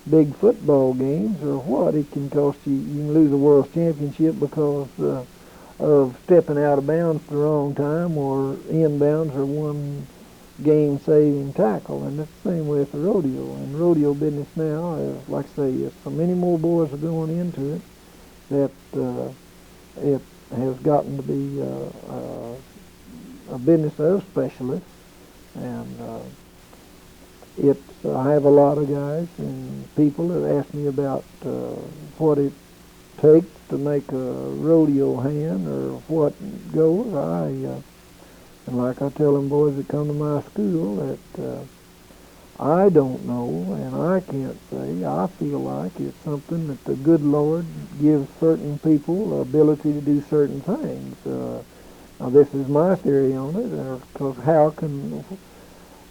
big football games, or what. It can cost you. You can lose a world championship because of stepping out of bounds at the wrong time, or inbounds, or one game-saving tackle. And that's the same way with the rodeo. And rodeo business now, like I say, so many more boys are going into it, that it has gotten to be a business of specialists. And I have a lot of guys and people that ask me about what it takes to make a rodeo hand, or what goes. And like I tell them boys that come to my school, that I don't know, and I can't say. I feel like it's something that the good Lord gives certain people the ability to do certain things. Now this is my theory on it, because how can,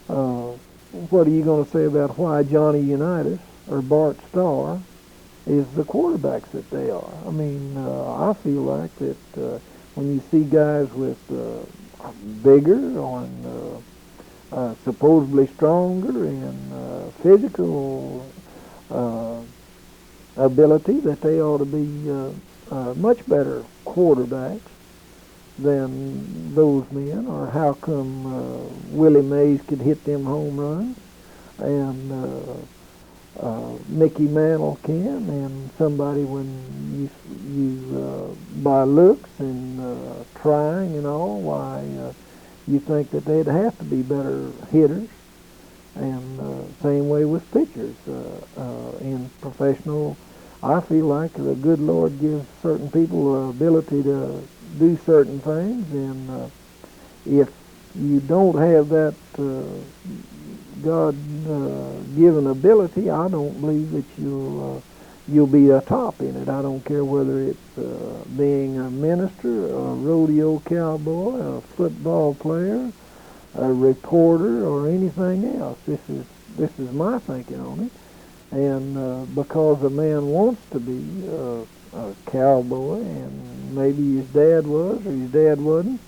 what are you going to say about why Johnny Unitas or Bart Starr is the quarterbacks that they are? I mean, I feel like that when you see guys with bigger and supposedly stronger and physical ability, that they ought to be much better quarterbacks than those men. Or how come Willie Mays could hit them home runs, and Mickey Mantle can, and somebody, when you by looks and trying and all, why you think that they'd have to be better hitters. And same way with pitchers. In professional, I feel like the good Lord gives certain people the ability to do certain things, and if you don't have that God-given ability, I don't believe that you'll be a top in it. I don't care whether it's being a minister, a rodeo cowboy, a football player, a reporter, or anything else. This is my thinking on it. And because a man wants to be a cowboy, and maybe his dad was or his dad wasn't,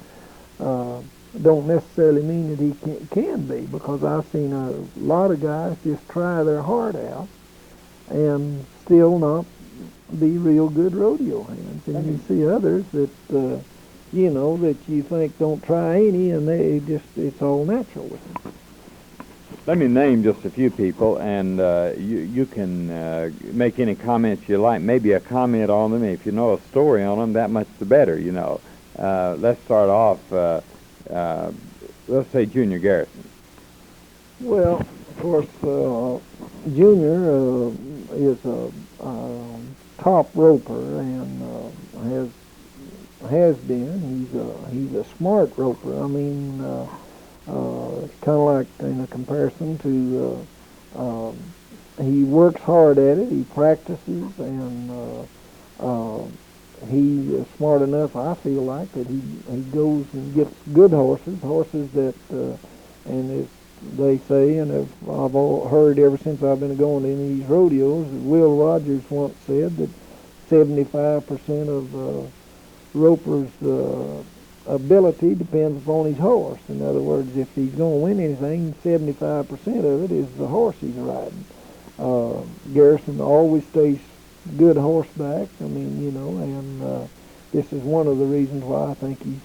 don't necessarily mean that he can be, because I've seen a lot of guys just try their heart out and still not be real good rodeo hands. And you see others that, that you think don't try any, and it's all natural with them. Let me name just a few people, and you can make any comments you like. Maybe a comment on them. If you know a story on them, that much the better, Let's start off, let's say Junior Garrison. Well, of course, Junior is a top roper, and has been. He's a smart roper. I mean, it's kind of like in a comparison to, he works hard at it, he practices, and he is smart enough, I feel like, that he goes and gets good horses that, and as they say, and I've heard ever since I've been going to these rodeos, Will Rogers once said that 75% of roper's ability depends upon his horse. In other words, if he's going to win anything, 75% of it is the horse he's riding. Garrison always stays good horseback. I mean, you know, and this is one of the reasons why I think he's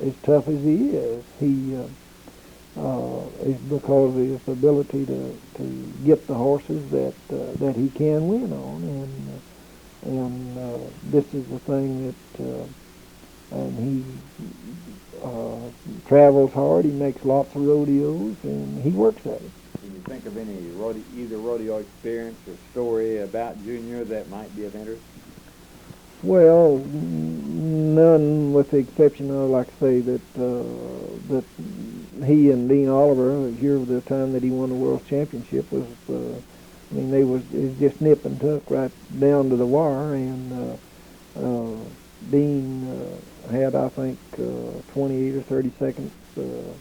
as tough as he is. He is because of his ability to get the horses that he can win on, and this is the thing that and he travels hard. He makes lots of rodeos, and he works at it. Can you think of any either rodeo experience or story about Junior that might be of interest? Well, none, with the exception of, like I say, that he and Dean Oliver, here the time that he won the World Championship, was, I mean, it was just nip and tuck right down to the wire, and Dean had, I think, 28 or 30 seconds to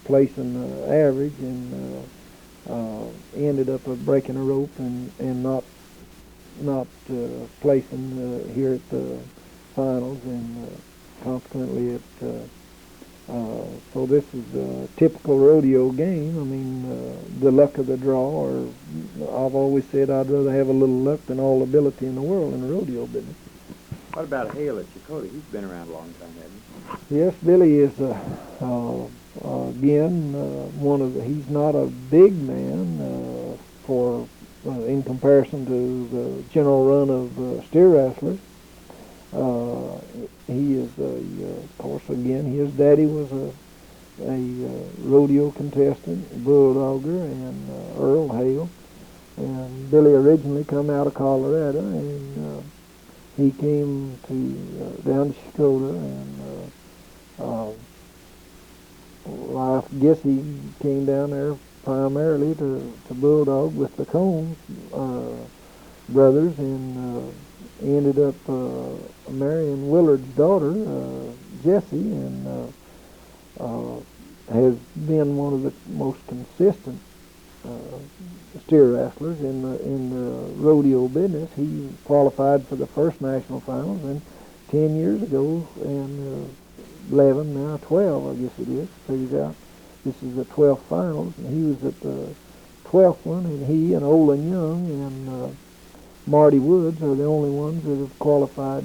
place in the average, and ended up breaking a rope and not placing here at the finals, and consequently so this is a typical rodeo game. I mean, the luck of the draw, or I've always said I'd rather have a little luck than all ability in the world in the rodeo business. What about Hale at Chakotay? He's been around a long time, hasn't he? Yes, Billy is again one of the, he's not a big man for in comparison to the general run of steer wrestlers. He is of course, again, his daddy was a rodeo contestant, bulldogger, and Earl Hale. And Billy originally come out of Colorado, and he came to down to Chakotay, and I guess he came down there primarily to bulldog with the Combs brothers, and ended up marrying Willard's daughter, Jessie, and has been one of the most consistent steer wrestlers in the rodeo business. He qualified for the first national finals, and 10 years ago, and 11, now 12, I guess it is, figures out. This is the 12th finals, and he was at the 12th one, and he and Olin Young and Marty Woods are the only ones that have qualified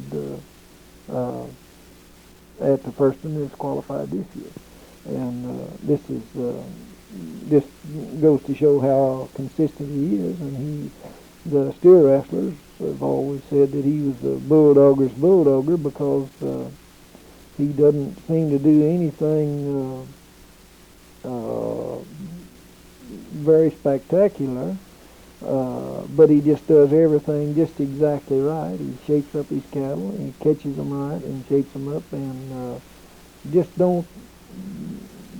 at the first one that's qualified this year. And this goes to show how consistent he is, and the steer wrestlers have always said that he was the bulldogger's bulldogger, because he doesn't seem to do anything very spectacular, but he just does everything just exactly right. He shapes up his cattle, and he catches them right and shapes them up, and just don't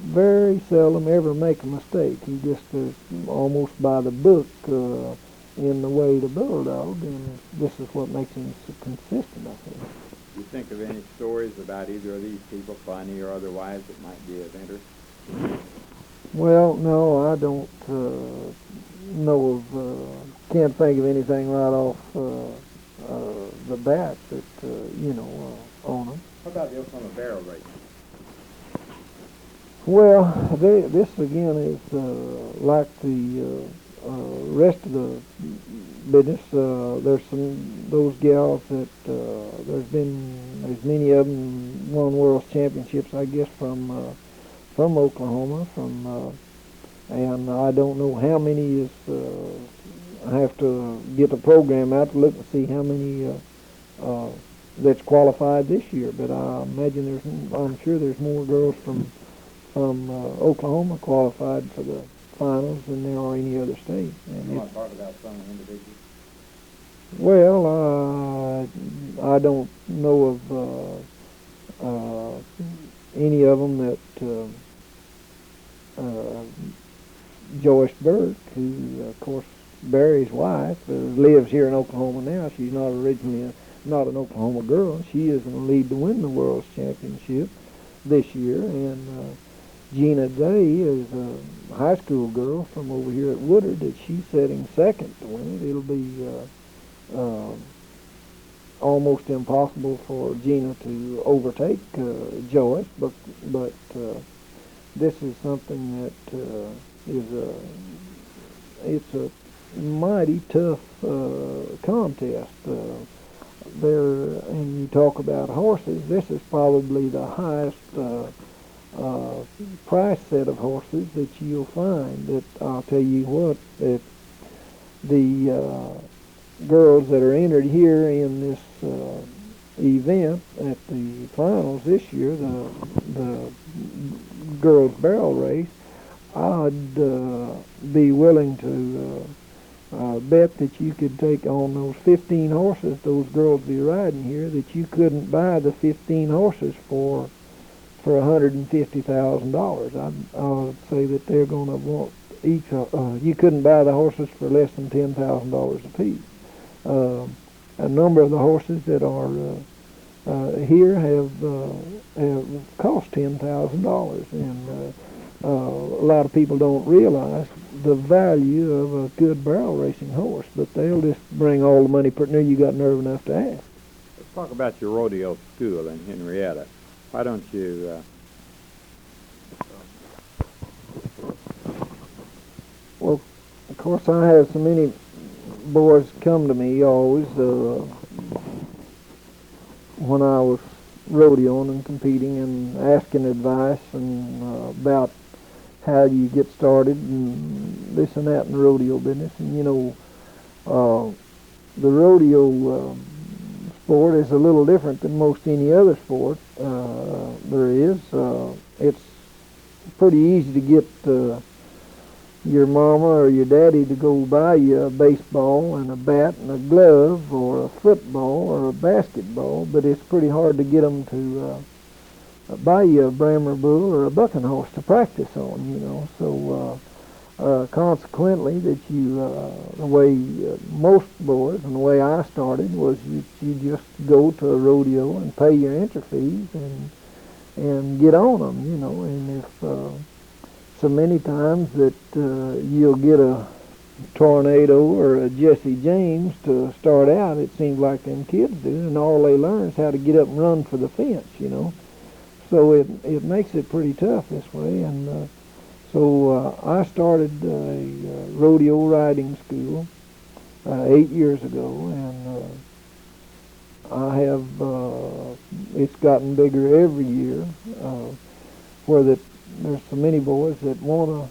very seldom ever make a mistake. He just is almost by the book in the way to bulldog, and this is what makes him so consistent, I think. Do you think of any stories about either of these people, funny or otherwise, that might be of interest? Well, no, I don't know of, can't think of anything right off the bat that, on them. What about the Oklahoma barrel racing? Well, this again is like the rest of the business. There's those gals that there's many of them won world championships, I guess, from Oklahoma, and I don't know how many is. I have to get the program out to look and see how many that's qualified this year. But I imagine I'm sure there's more girls from Oklahoma qualified for the finals than there are any other state. And you want to talk about some individuals? Well, I don't know of any of them that Joyce Burke, who, of course, Barry's wife, lives here in Oklahoma now. She's not originally not an Oklahoma girl. She is in the lead to win the World Championship this year, and Gina Day is a high school girl from over here at Woodard that she's setting second to win it. It'll be almost impossible for Gina to overtake Joyce, but this is something that it's a mighty tough contest. And you talk about horses, this is probably the highest price set of horses that you'll find. That I'll tell you what, that the girls that are entered here in this event at the finals this year, the girls barrel race, I'd be willing to bet that you could take on those 15 horses those girls be riding here, that you couldn't buy the 15 horses for $150,000. I would say that they're going to want each. You couldn't buy the horses for less than $10,000 apiece. A number of the horses that are here have cost $10,000, and a lot of people don't realize the value of a good barrel racing horse, but they'll just bring all the money per you got nerve enough to ask. Let's talk about your rodeo school in Henrietta. Why don't you... Well, of course, I have so many boys come to me always when I was rodeoing and competing and asking advice and about how you get started and this and that in the rodeo business. And, you know, the rodeo sport is a little different than most any other sport there is. It's pretty easy to get your mama or your daddy to go buy you a baseball and a bat and a glove or a football or a basketball, but it's pretty hard to get them to buy you a Brammer bull or a bucking horse to practice on, you know. So consequently, that you the way most boys and the way I started was you just go to a rodeo and pay your entry fees and get on them, you know. And if so many times that you'll get a Tornado or a Jesse James to start out, it seems like them kids do, and all they learn is how to get up and run for the fence, you know. So it makes it pretty tough this way. And so I started a rodeo riding school 8 years ago, and I have it's gotten bigger every year, where there's so many boys that want to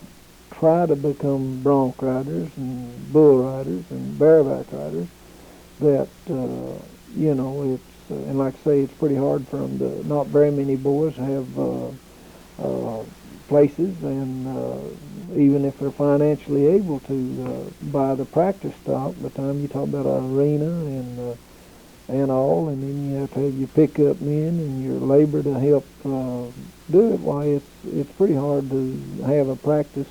try to become bronc riders and bull riders and bareback riders that, you know, it's, and like I say, it's pretty hard for them to, not very many boys have places, and even if they're financially able to buy the practice stock, by the time you talk about an arena and all, and then you have to have your pickup men and your labor to help do it, why it's pretty hard to have a practice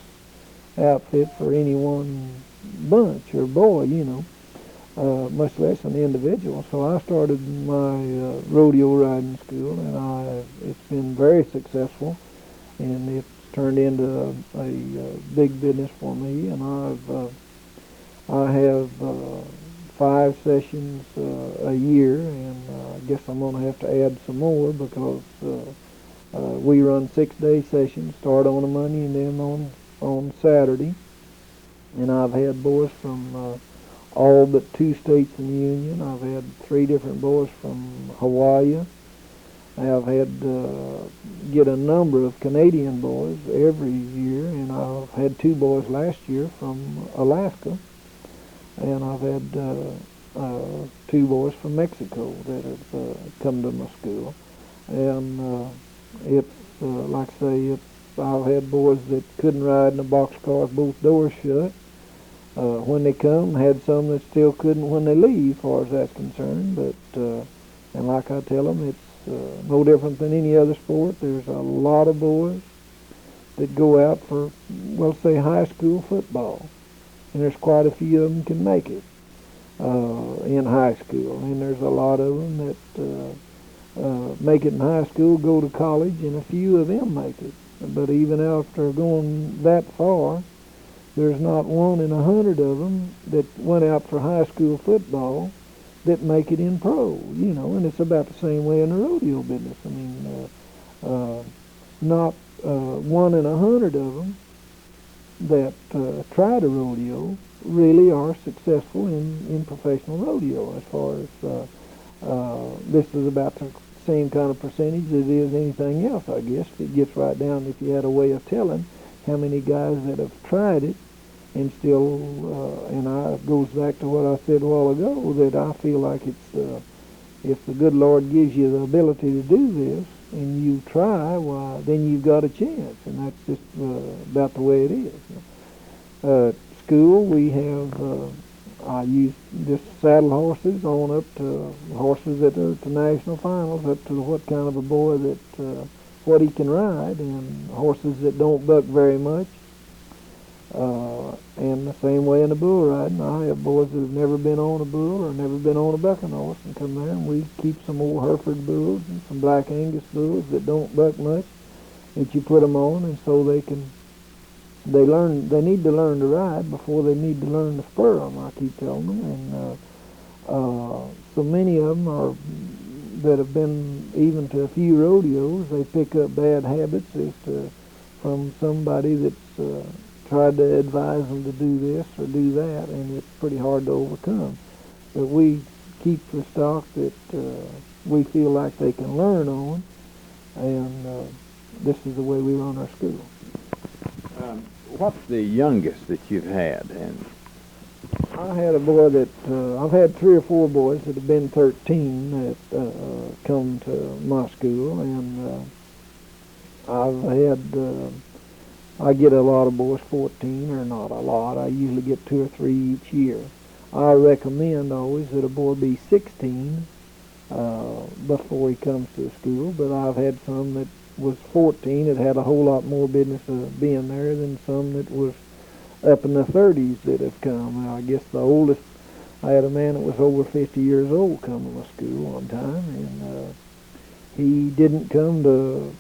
outfit for any one bunch or boy, you know, much less an individual. So I started my rodeo riding school, and it's been very successful, and it's turned into a big business for me. And I have 5 sessions a year, and I guess I'm going to have to add some more because we run 6-day sessions, start on a Monday and then on Saturday. And I've had boys from all but 2 states in the Union. I've had 3 different boys from Hawaii. I've had get a number of Canadian boys every year, and I've had 2 boys last year from Alaska. And I've had 2 boys from Mexico that have come to my school. And it's, like I say, I've had boys that couldn't ride in a boxcar with both doors shut when they come. Had some that still couldn't when they leave, as far as that's concerned. But, and like I tell them, it's no different than any other sport. There's a lot of boys that go out for, well, say, high school football. And there's quite a few of them can make it in high school. And there's a lot of them that make it in high school, go to college, and a few of them make it. But even after going that far, there's not 1 in 100 of them that went out for high school football that make it in pro, and it's about the same way in the rodeo business. I mean, not 1 in 100 of them that try to rodeo really are successful in professional rodeo. As far as this is about the same kind of percentage as it is anything else, I guess. It gets right down, if you had a way of telling how many guys that have tried it and still, and it goes back to what I said a while ago, that I feel like it's, if the good Lord gives you the ability to do this and you try, why, then you've got a chance, and that's just about the way it is. At school, we have, I use just saddle horses on up to horses that are to national finals, up to what kind of a boy that, what he can ride, and horses that don't buck very much. And the same way in the bull riding, I have boys that have never been on a bull or never been on a bucking horse, and come there and we keep some old Hereford bulls and some Black Angus bulls that don't buck much, that you put them on, and so they need to learn to ride before they need to learn to spur them, I keep telling them. And so many of them are, that have been even to a few rodeos, they pick up bad habits from somebody that's tried to advise them to do this or do that, and it's pretty hard to overcome. But we keep the stock that we feel like they can learn on, and this is the way we run our school. What's the youngest that you've had? And I had a boy that, I've had 3 or 4 boys that have been 13 that come to my school, and I've had, I get a lot of boys 14, or not a lot. I usually get 2 or 3 each year. I recommend always that a boy be 16 before he comes to the school, but I've had some that was 14 that had a whole lot more business of being there than some that was up in the 30s that have come. I guess the oldest, I had a man that was over 50 years old come to my school one time, and he didn't come to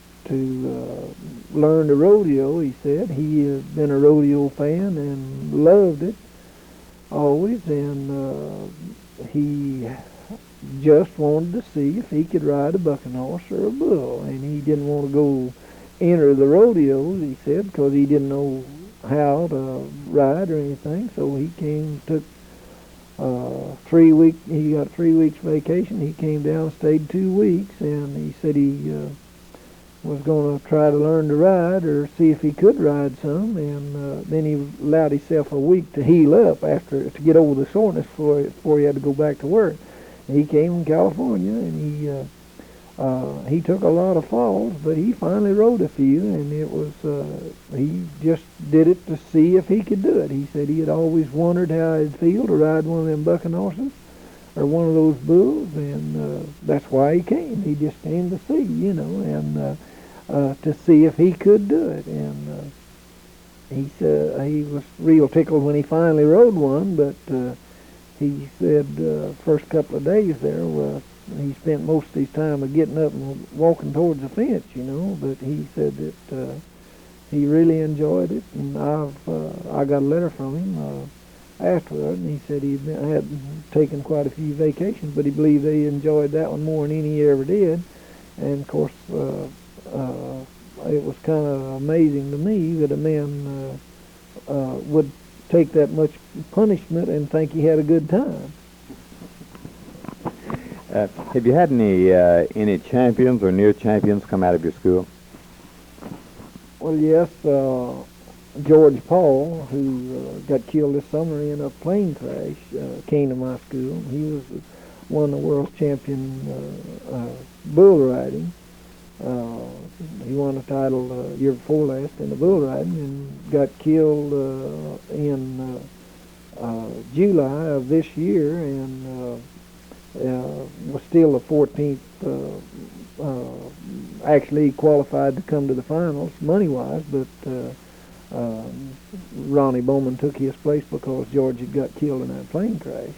learn the rodeo. He said he had been a rodeo fan and loved it always, and he just wanted to see if he could ride a bucking horse or a bull, and he didn't want to go enter the rodeos, he said, because he didn't know how to ride or anything. So he came, took 3 weeks, he got 3 weeks vacation. He came down, stayed 2 weeks, and he said he was going to try to learn to ride or see if he could ride some, and then he allowed himself a week to heal up after, to get over the soreness before he had to go back to work. He came from California, and he took a lot of falls, but he finally rode a few, and it was, he just did it to see if he could do it. He said he had always wondered how it'd feel to ride one of them bucking horses or one of those bulls, and that's why he came. He just came to see, and to see if he could do it. And he said he was real tickled when he finally rode one, but he said first couple of days there, he spent most of his time getting up and walking towards the fence, but he said that he really enjoyed it, and I got a letter from him afterward, and he said he had taken quite a few vacations, but he believed he enjoyed that one more than any he ever did. And of course, it was kind of amazing to me that a man would take that much punishment and think he had a good time. Have you had any champions or near champions come out of your school? Well, yes. George Paul, who got killed this summer in a plane crash, came to my school. He was won the world champion bull riding. He won a title year before last in the bull riding, and got killed in July of this year, and was still the 14th. Actually qualified to come to the finals money-wise, but Ronnie Bowman took his place because George had got killed in that plane crash.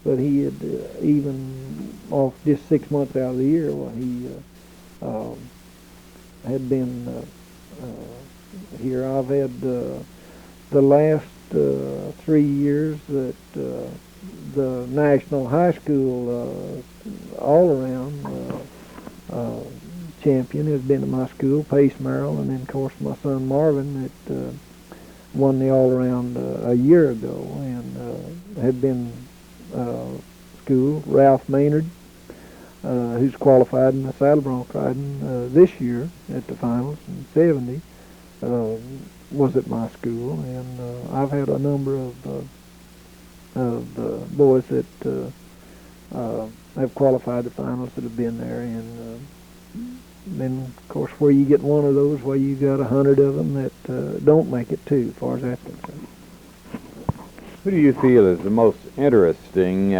But he had even off just 6 months out of the year, he had been here. I've had the last 3 years that the National High School all-around champion has been at my school, Pace Merrill, and then of course my son Marvin that won the all-around a year ago, and had been school. Ralph Maynard, who's qualified in the saddle bronc riding this year at the finals in '70, was at my school, and I've had a number of boys that have qualified the finals that have been there, and then of course where you get one of those, where you got 100 of them that don't make it too, as far as that's concerned. Who do you feel is the most interesting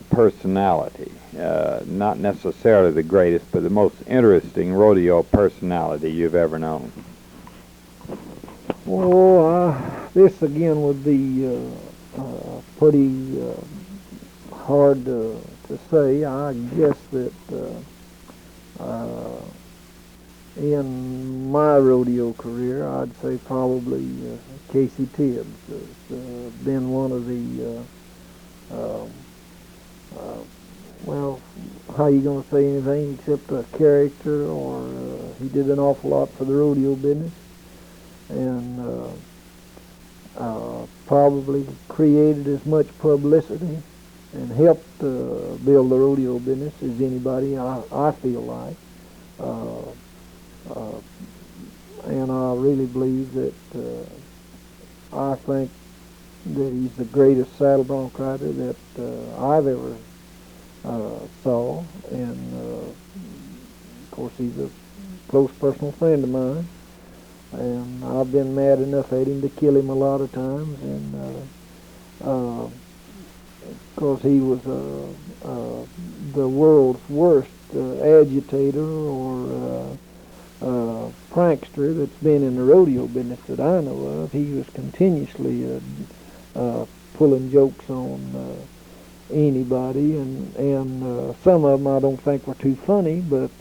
personality? Not necessarily the greatest, but the most interesting rodeo personality you've ever known? Well, this again would be pretty hard to say. I guess that in my rodeo career, I'd say probably Casey Tibbs has been one of the, well, how you going to say anything except a character, or he did an awful lot for the rodeo business, and probably created as much publicity and helped build the rodeo business as anybody, I feel like. And I really believe that I think that he's the greatest saddle bronc rider that I've ever saw, and of course he's a close personal friend of mine, and I've been mad enough at him to kill him a lot of times, and because he was the world's worst agitator or prankster that's been in the rodeo business that I know of. He was continuously pulling jokes on anybody, and some of them I don't think were too funny, but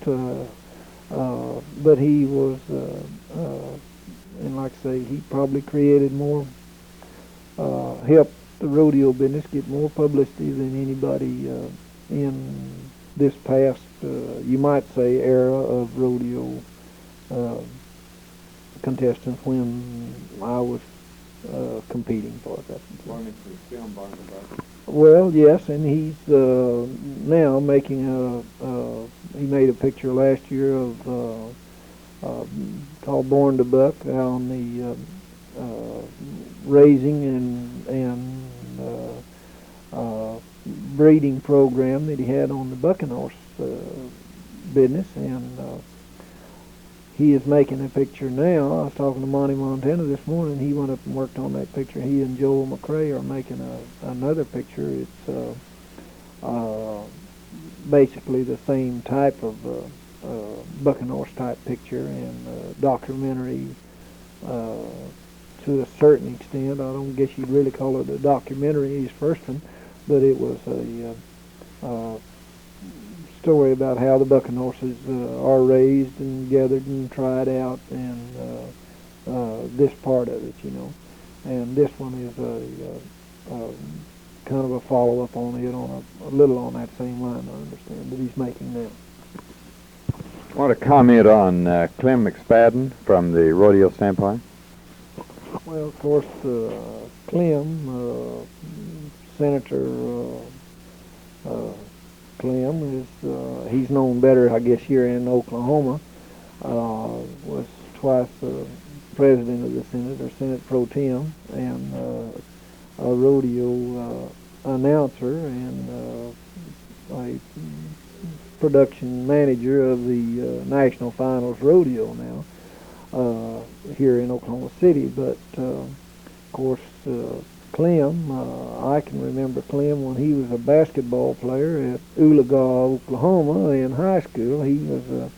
he was, and like I say, he probably created more, helped the rodeo business get more publicity than anybody in this past, you might say, era of rodeo contestants when I was competing for it. Well, yes, and he's now making he made a picture last year of called Born to Buck on the raising and breeding program that he had on the bucking horse business, and he is making a picture now. I was talking to Monty Montana this morning. He went up and worked on that picture. He and Joel McRae are making another picture. It's basically the same type of bucking horse type picture, and documentary to a certain extent. I don't guess you'd really call it a documentary, his first one, but it was a story about how the bucking horses are raised and gathered and tried out, and this part of it, you know. And this one is a kind of a follow-up on it, on a little on that same line, I understand, that he's making now. I want to comment on Clem McSpadden from the rodeo standpoint. Well, of course, Clem, Senator Clem is, he's known better, I guess, here in Oklahoma. Was twice president of the Senate, or Senate Pro Tem, and a rodeo announcer, and a production manager of the National Finals Rodeo now here in Oklahoma City. But of course, Clem, I can remember Clem when he was a basketball player at Oologah, Oklahoma in high school. He was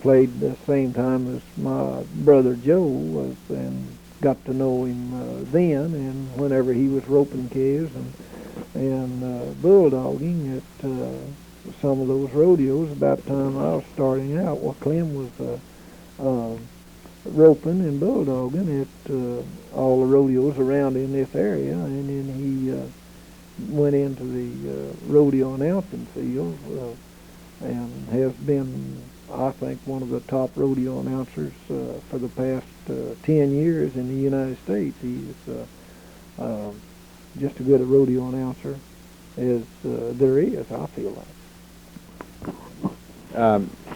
played the same time as my brother Joe was, and got to know him then, and whenever he was roping calves and bulldogging at some of those rodeos about the time I was starting out. Well, Clem was roping and bulldogging at all the rodeos around in this area, and then went into the rodeo announcing field and has been, I think, one of the top rodeo announcers for the past 10 years in the United States. He's just as good a rodeo announcer as there is, I feel like.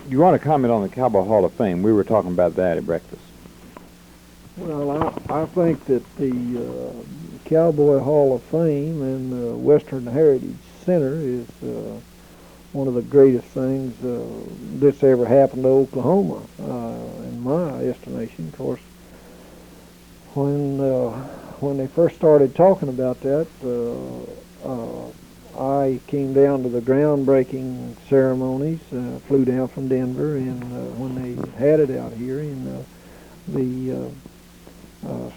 You want to comment on the Cowboy Hall of Fame? We were talking about that at breakfast. Well, I think that the Cowboy Hall of Fame and the Western Heritage Center is one of the greatest things that's ever happened to Oklahoma, in my estimation. Of course, when they first started talking about that, I came down to the groundbreaking ceremonies, flew down from Denver, and when they had it out here, and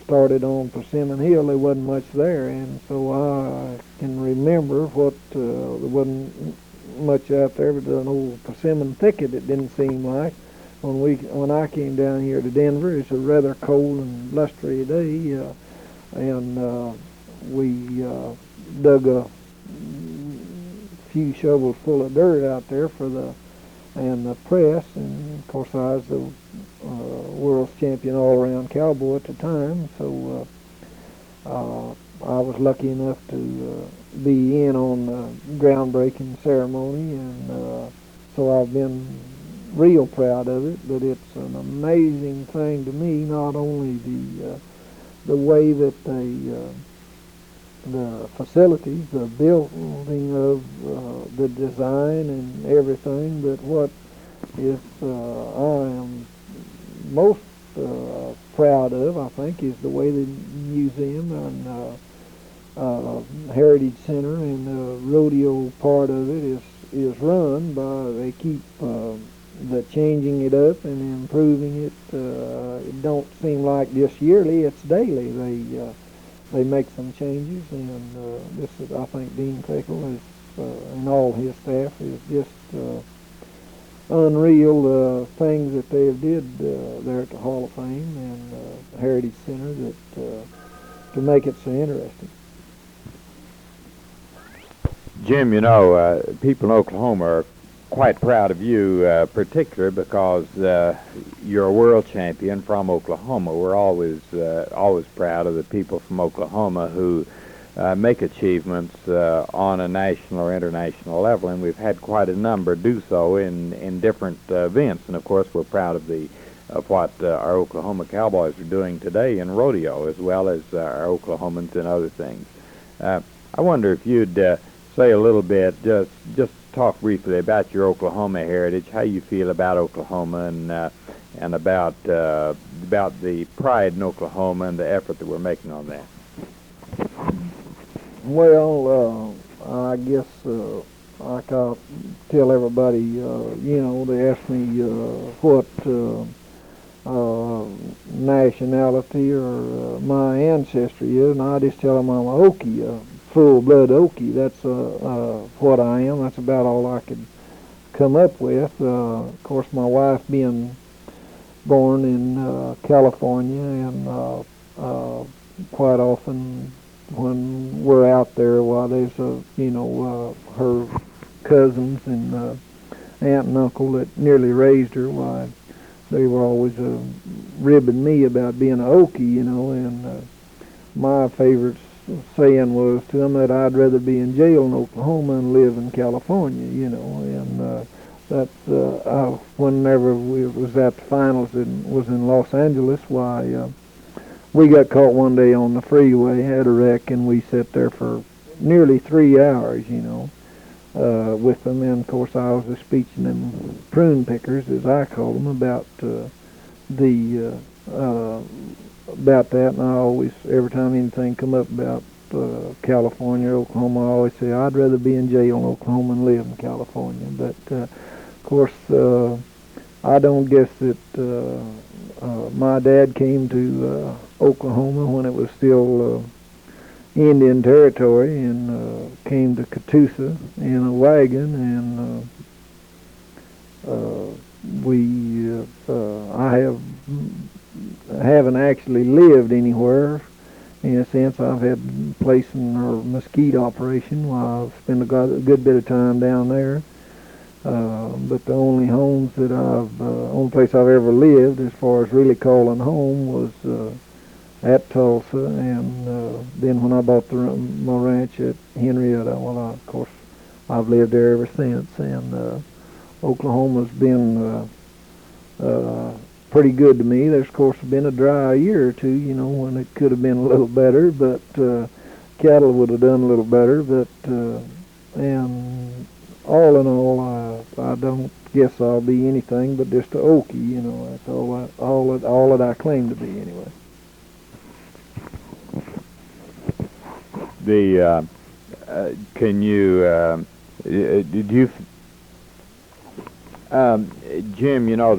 started on Persimmon Hill, there wasn't much there, and so I can remember there wasn't much out there but an old persimmon thicket, it didn't seem like. When I came down here to Denver, it's a rather cold and blustery day, and we dug a few shovels full of dirt out there for the press, and of course I was the world's champion all-around cowboy at the time, so I was lucky enough to be in on the groundbreaking ceremony, and so I've been real proud of it. But it's an amazing thing to me, not only the way that the facilities, the building of the design and everything, but what is I am most proud of, I think, is the way the museum and Heritage Center and the rodeo part of it is run by. They keep the changing it up and improving it. It don't seem like just yearly; it's daily. They make some changes, and this is, I think, Dean Pickle is and all his staff is just unreal things that they have did there at the Hall of Fame and Heritage Center that to make it so interesting. Jim, you know, people in Oklahoma are quite proud of you, particularly because you're a world champion from Oklahoma. We're always proud of the people from Oklahoma who make achievements on a national or international level, and we've had quite a number do so in different events. And of course, we're proud of what our Oklahoma Cowboys are doing today in rodeo, as well as our Oklahomans and other things. I wonder if you'd say a little bit, just talk briefly about your Oklahoma heritage, how you feel about Oklahoma, and about the pride in Oklahoma and the effort that we're making on that. Well, I guess I can tell everybody, they ask me what nationality or my ancestry is, and I just tell them I'm an Okie, full-blood Okie. That's what I am. That's about all I could come up with. Of course, my wife being born in California, and quite often when we're out there, there's her cousins and aunt and uncle that nearly raised her. They were always ribbing me about being an Okie, and my favorite saying was to them that I'd rather be in jail in Oklahoma and live in California, and that's whenever we was at the finals and was in Los Angeles, we got caught one day on the freeway, had a wreck, and we sat there for nearly 3 hours, with them. And of course I was speaking them prune pickers, as I call them, about about that, and I always, every time anything come up about California, Oklahoma, I always say I'd rather be in jail in Oklahoma and live in California. But of course, I don't guess that my dad came to Oklahoma when it was still Indian territory, and came to Catoosa in a wagon, and I haven't actually lived anywhere in a sense. I've had placing or mesquite operation while I've spent a good bit of time down there. But the only homes that only place I've ever lived, as far as really calling home, was at Tulsa, and then when I bought my ranch at Henrietta, well, of course, I've lived there ever since, and Oklahoma's been pretty good to me. There's, of course, been a dry year or two, you know, when it could have been a little better, but cattle would have done a little better, but, and all in all, I don't guess I'll be anything but just a Okie, you know. That's all that I claim to be, anyway. Can you, did you, Jim, you know,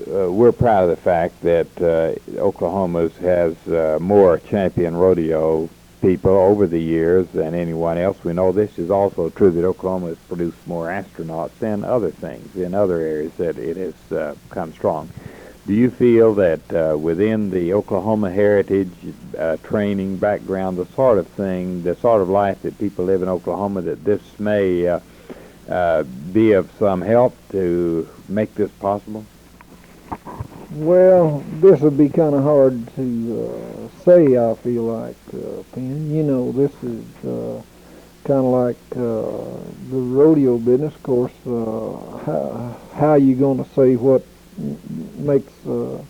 we're proud of the fact that Oklahoma has more champion rodeo people over the years than anyone else. We know this is also true that Oklahoma has produced more astronauts and other things in other areas that it has come strong. Do you feel that within the Oklahoma heritage, training background, the sort of thing, the sort of life that people live in Oklahoma, that this may be of some help to make this possible? Well, this would be kind of hard to say, I feel like, Penn. You know, this is kind of like the rodeo business. Of course, how you going to say what makes the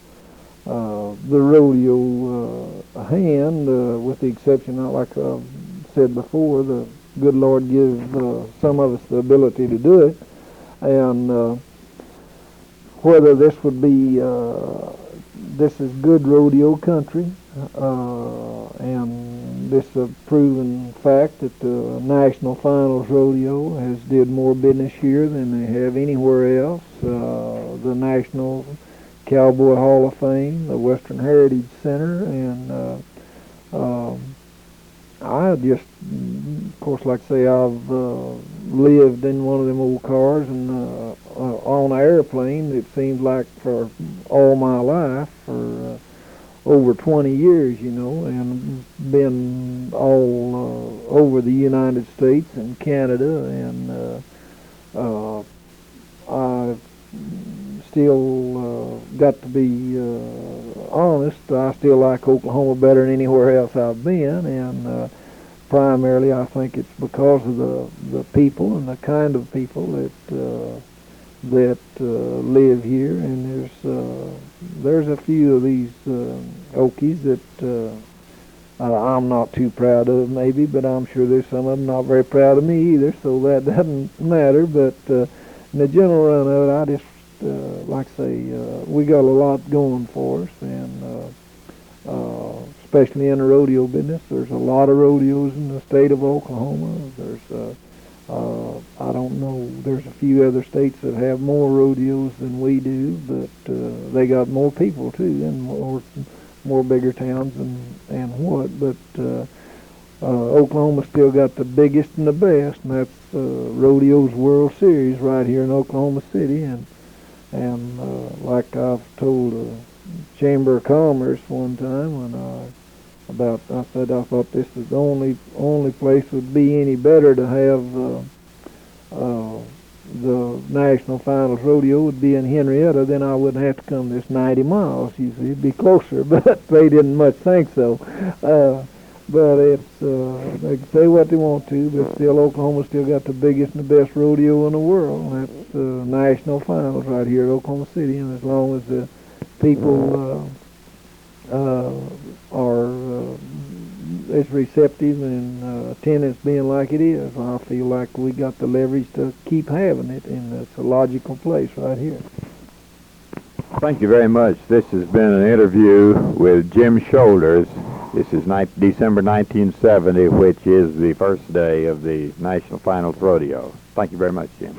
rodeo a hand, with the exception, like I said before, the good Lord gives some of us the ability to do it, and whether this would be, this is good rodeo country, and this is a proven fact that the National Finals Rodeo has did more business here than they have anywhere else. The National Cowboy Hall of Fame, the Western Heritage Center, and I just, of course, like I say, I've lived in one of them old cars and on an airplane, it seems like for all my life, for over 20 years, you know, and been all over the United States and Canada, and I've still got to be honest, I still like Oklahoma better than anywhere else I've been, and primarily I think it's because of the people and the kind of people that live here, and there's a few of these Okies that I'm not too proud of, maybe, but I'm sure there's some of them not very proud of me either, so that doesn't matter. But in the general run of it, I just like I say, we got a lot going for us, and especially in the rodeo business. There's a lot of rodeos in the state of Oklahoma. There's I don't know, there's a few other states that have more rodeos than we do, but they got more people too, and more bigger towns and what. But Oklahoma's still got the biggest and the best, and that's Rodeo's World Series right here in Oklahoma City. And like I've told the Chamber of Commerce one time when I said I thought this is the only place would be any better to have the National Finals Rodeo would be in Henrietta, then I wouldn't have to come this 90 miles. You see, it'd be closer, but they didn't much think so. But it's they can say what they want to, but still Oklahoma's still got the biggest and the best rodeo in the world. And that's the National Finals right here at Oklahoma City, and as long as the people are as receptive and attendance being like it is, I feel like we got the leverage to keep having it, and it's a logical place right here. Thank you very much. This has been an interview with Jim Shoulders. This is December 1970, which is the first day of the National Finals Rodeo. Thank you very much, Jim.